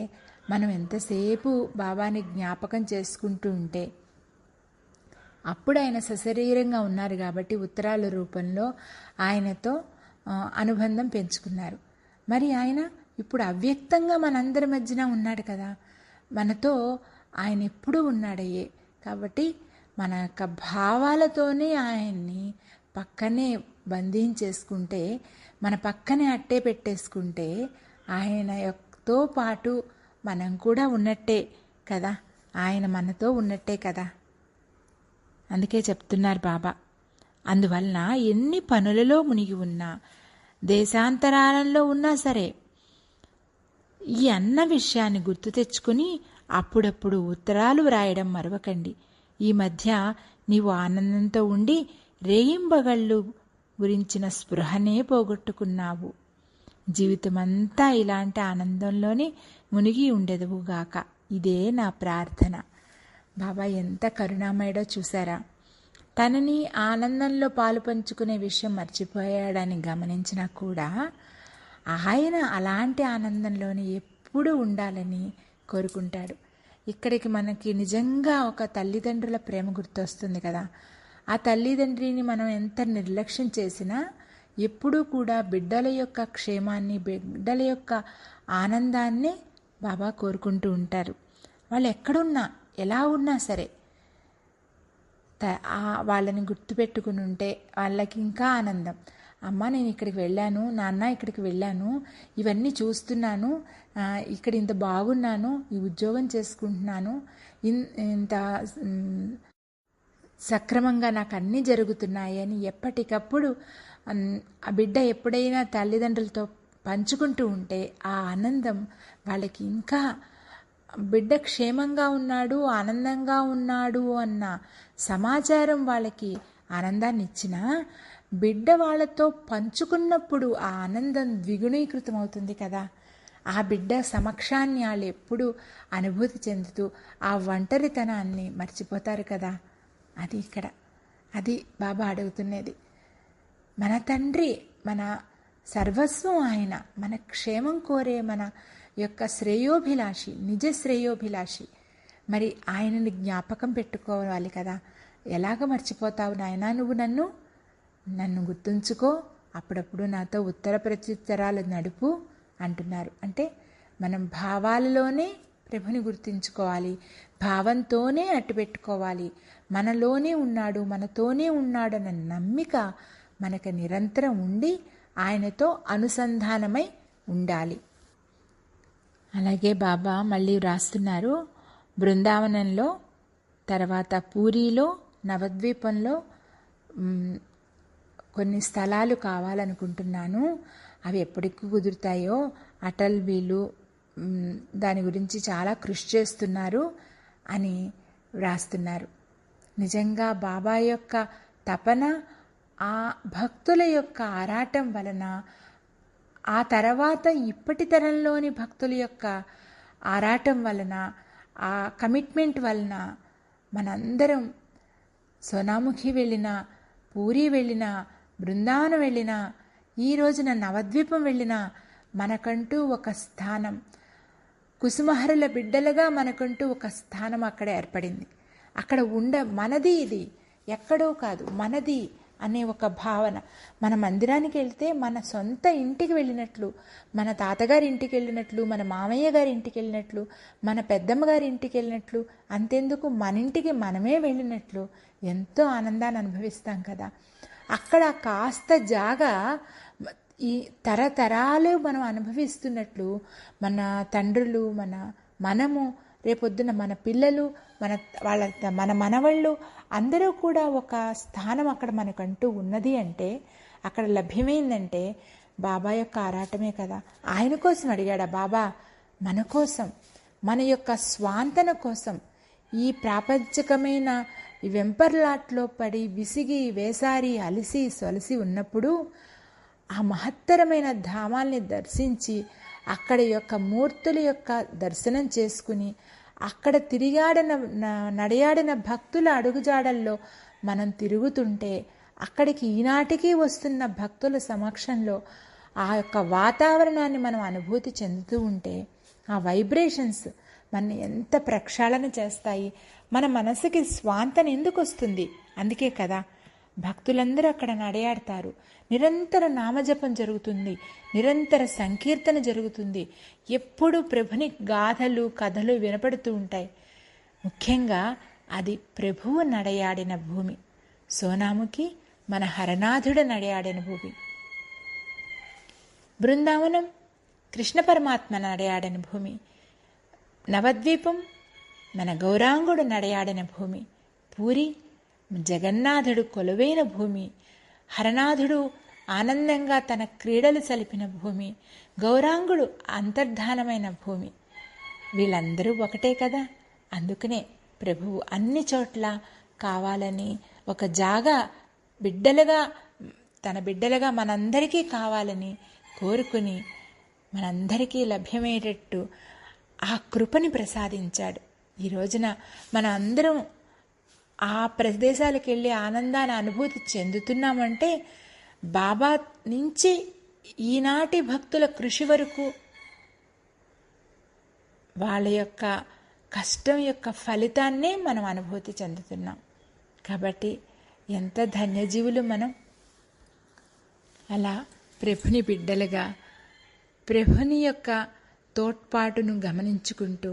మనం ఎంతసేపు బాబాని జ్ఞాపకం చేసుకుంటూ ఉంటే, అప్పుడు ఆయన సశరీరంగా ఉన్నారు కాబట్టి ఉత్తరాల రూపంలో ఆయనతో అనుబంధం పెంచుకున్నారు. మరి ఆయన ఇప్పుడు అవ్యక్తంగా మనందరి మధ్యన ఉన్నాడు కదా, మనతో ఆయన ఎప్పుడూ ఉన్నాడయ్యే. కాబట్టి మన యొక్క భావాలతోనే ఆయన్ని పక్కనే బంధించేసుకుంటే, మన పక్కనే అట్టే పెట్టేసుకుంటే ఆయనతో పాటు మనం కూడా ఉన్నట్టే కదా, ఆయన మనతో ఉన్నట్టే కదా. అందుకే చెప్తున్నారు బాబా, అందువలన ఎన్ని పనులలో మునిగి ఉన్నా, దేశాంతరాలలో ఉన్నా సరే, ఈ అన్న విషయాన్ని గుర్తు తెచ్చుకుని అప్పుడప్పుడు ఉత్తరాలు వ్రాయడం మరవకండి. ఈ మధ్య నీవు ఆనందంతో ఉండి రేయింబగళ్ళు గురించిన స్పృహనే పోగొట్టుకున్నావు. జీవితమంతా ఇలాంటి ఆనందంలోనే మునిగి ఉండెదవుగాక. ఇదే నా ప్రార్థన. బాబా ఎంత కరుణామయుడో చూసారా. తనని ఆనందంలో పాలు పంచుకునే విషయం మర్చిపోయాడని గమనించినా కూడా ఆయన అలాంటి ఆనందంలోనే ఎప్పుడూ ఉండాలని కోరుకుంటాడు. ఇక్కడికి మనకి నిజంగా ఒక తల్లిదండ్రుల ప్రేమ గుర్తొస్తుంది కదా. ఆ తల్లిదండ్రిని మనం ఎంత నిర్లక్ష్యం చేసినా ఎప్పుడూ కూడా బిడ్డల యొక్క క్షేమాన్ని, బిడ్డల యొక్క ఆనందాన్నే బాబా కోరుకుంటూ ఉంటారు. వాళ్ళు ఎక్కడున్నా, ఎలా ఉన్నా సరే వాళ్ళని గుర్తుపెట్టుకుని ఉంటే వాళ్ళకి ఇంకా ఆనందం. అమ్మ నేను ఇక్కడికి వెళ్ళాను, నాన్న ఇక్కడికి వెళ్ళాను, ఇవన్నీ చూస్తున్నాను, ఇక్కడ ఇంత బాగున్నాను, ఈ ఉద్యోగం చేసుకుంటున్నాను, ఇంత సక్రమంగా నాకు అన్నీ జరుగుతున్నాయి అని ఎప్పటికప్పుడు ఆ బిడ్డ ఎప్పుడైనా తల్లిదండ్రులతో పంచుకుంటూ ఉంటే ఆ ఆనందం వాళ్ళకి ఇంకా, బిడ్డ క్షేమంగా ఉన్నాడు, ఆనందంగా ఉన్నాడు అన్న సమాచారం వాళ్ళకి ఆనందాన్ని ఇచ్చినా, బిడ్డ వాళ్ళతో పంచుకున్నప్పుడు ఆ ఆనందం ద్విగుణీకృతం అవుతుంది కదా. ఆ బిడ్డ సమక్షాన్ని వాళ్ళు ఎప్పుడు అనుభూతి చెందుతూ ఆ ఒంటరితనాన్ని మర్చిపోతారు కదా. అది ఇక్కడ, అది బాబా అడుగుతున్నది. మన తండ్రి, మన సర్వస్వం ఆయన, మన క్షేమం కోరే మన యొక్క శ్రేయోభిలాషి, నిజ శ్రేయోభిలాషి. మరి ఆయనని జ్ఞాపకం పెట్టుకోవాలి కదా. ఎలాగ మర్చిపోతావు నాయనా నువ్వు నన్ను గుర్తుంచుకో, అప్పుడప్పుడు నాతో ఉత్తర ప్రత్యుత్తరాలు నడుపు అంటున్నారు. అంటే మనం భావాలలోనే ప్రభుని గుర్తించుకోవాలి, భావంతోనే అట్టుపెట్టుకోవాలి. మనలోనే ఉన్నాడు, మనతోనే ఉన్నాడన్న నమ్మిక మనకు నిరంతరం ఉండి ఆయనతో అనుసంధానమై ఉండాలి. అలాగే బాబా మళ్ళీ వ్రాస్తున్నారు, బృందావనంలో, తర్వాత పూరీలో, నవద్వీపంలో కొన్ని స్థలాలు కావాలనుకుంటున్నాను. అవి ఎప్పటికి కుదురుతాయో అటల్ వీళ్ళు దాని గురించి చాలా కృషి చేస్తున్నారు అని వ్రాస్తున్నారు. నిజంగా బాబా యొక్క తపన, ఆ భక్తుల యొక్క ఆరాటం వలన, ఆ తర్వాత ఇప్పటి తరంలోని భక్తుల యొక్క ఆరాటం వలన, ఆ కమిట్మెంట్ వలన మనందరం సోనాముఖి వెళ్ళినా, పూరీ వెళ్ళినా, బృందావనం వెళ్ళినా, ఈ రోజున నవద్వీపం వెళ్ళినా మనకంటూ ఒక స్థానం, కుసుమహరుల బిడ్డలుగా మనకంటూ ఒక స్థానం అక్కడ ఏర్పడింది. అక్కడ మనది, ఇది ఎక్కడో కాదు, మనది అనే ఒక భావన. మన మందిరానికి వెళ్తే మన సొంత ఇంటికి వెళ్ళినట్లు, మన తాతగారి ఇంటికి వెళ్ళినట్లు, మన మామయ్య గారి ఇంటికి వెళ్ళినట్లు, మన పెద్దమ్మ గారి ఇంటికి వెళ్ళినట్లు, అంతెందుకు మన ఇంటికి మనమే వెళ్ళినట్లు ఎంతో ఆనందాన్ని అనుభవిస్తాం కదా. అక్కడ కాస్త జాగా ఈ తరతరాలు మనం అనుభవిస్తున్నట్లు మన తండ్రులు, మనము, రేపొద్దున మన పిల్లలు, మన మనవళ్ళు అందరూ కూడా ఒక స్థానం అక్కడ మనకంటూ ఉన్నది అంటే, అక్కడ లభ్యమైందంటే బాబా యొక్క ఆరాటమే కదా. ఆయన కోసం అడిగాడా బాబా? మన కోసం, మన యొక్క స్వాంతన కోసం. ఈ ప్రాపంచికమైన వెంపర్లాట్లో పడి విసిగి వేసారి అలిసి సొలసి ఉన్నప్పుడు ఆ మహత్తరమైన ధామాల్ని దర్శించి అక్కడ యొక్క మూర్తుల యొక్క దర్శనం చేసుకుని అక్కడ నడయాడిన భక్తుల అడుగుజాడల్లో మనం తిరుగుతుంటే, అక్కడికి ఈనాటికి వస్తున్న భక్తుల సమక్షంలో ఆ యొక్క వాతావరణాన్ని మనం అనుభూతి చెందుతూ ఉంటే, ఆ వైబ్రేషన్స్ మన ఎంత ప్రక్షాళన చేస్తాయి. మన మనసుకి స్వాంతన ఎందుకు వస్తుంది? అందుకే కదా భక్తులందరూ అక్కడ నడయాడతారు. నిరంతర నామజపం జరుగుతుంది, నిరంతర సంకీర్తన జరుగుతుంది. ఎప్పుడు ప్రభుని గాథలు, కథలు వినపడుతూ ఉంటాయి. ముఖ్యంగా అది ప్రభువు నడయాడిన భూమి. సోనాముఖి మన హరనాథుడు నడయాడిన భూమి. బృందావనం కృష్ణ పరమాత్మ నడయాడిన భూమి. నవద్వీపం మన గౌరాంగుడు నడయాడిన భూమి. పూరి జగన్నాథుడు కొలువైన భూమి. హరనాథుడు ఆనందంగా తన క్రీడలు సలిపిన భూమి. గౌరాంగుడు అంతర్ధానమైన భూమి. వీళ్ళందరూ ఒకటే కదా. అందుకనే ప్రభువు అన్ని చోట్ల కావాలని ఒక జాగా తన బిడ్డలుగా మనందరికీ కావాలని కోరుకుని మనందరికీ లభ్యమయ్యేటట్టు ఆ కృపని ప్రసాదించాడు. ఈ రోజున మన అందరం ఆ ప్రదేశాలకు వెళ్ళి ఆనందాన్ని అనుభూతి చెందుతున్నామంటే బాబా నుంచి ఈనాటి భక్తుల కృషి వరకు వాళ్ళ యొక్క కష్టం యొక్క ఫలితాన్నే మనం అనుభూతి చెందుతున్నాం. కాబట్టి ఎంత ధన్యజీవులు మనం. అలా ప్రభుని బిడ్డలుగా ప్రభుని యొక్క తోడ్పాటును గమనించుకుంటూ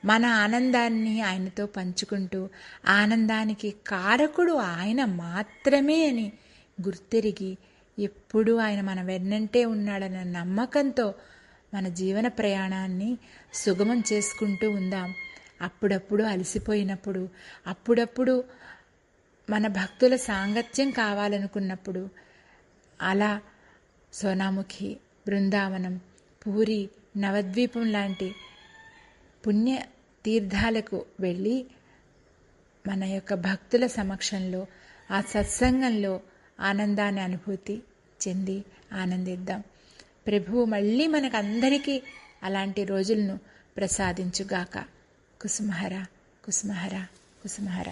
మన ఆనందాన్ని ఆయనతో పంచుకుంటూ ఆనందానికి కారకుడు ఆయన మాత్రమే అని గుర్తెరిగి ఎప్పుడూ ఆయన మన వెన్నంటే ఉన్నాడన్న నమ్మకంతో మన జీవన ప్రయాణాన్ని సుగమం చేసుకుంటూ ఉందాం. అప్పుడప్పుడు అలసిపోయినప్పుడు, అప్పుడప్పుడు మన భక్తుల సాంగత్యం కావాలనుకున్నప్పుడు అలా సోనాముఖి, బృందావనం, పూరి, నవద్వీపం లాంటి పుణ్య తీర్థాలకు వెళ్ళి మన యొక్క భక్తుల సమక్షంలో ఆ సత్సంగంలో ఆనందాన్ని అనుభూతి చెంది ఆనందిద్దాం. ప్రభువు మళ్ళీ మనకందరికీ అలాంటి రోజులను ప్రసాదించుగాక. కుసుమహర కుసుమహర కుసుమహర.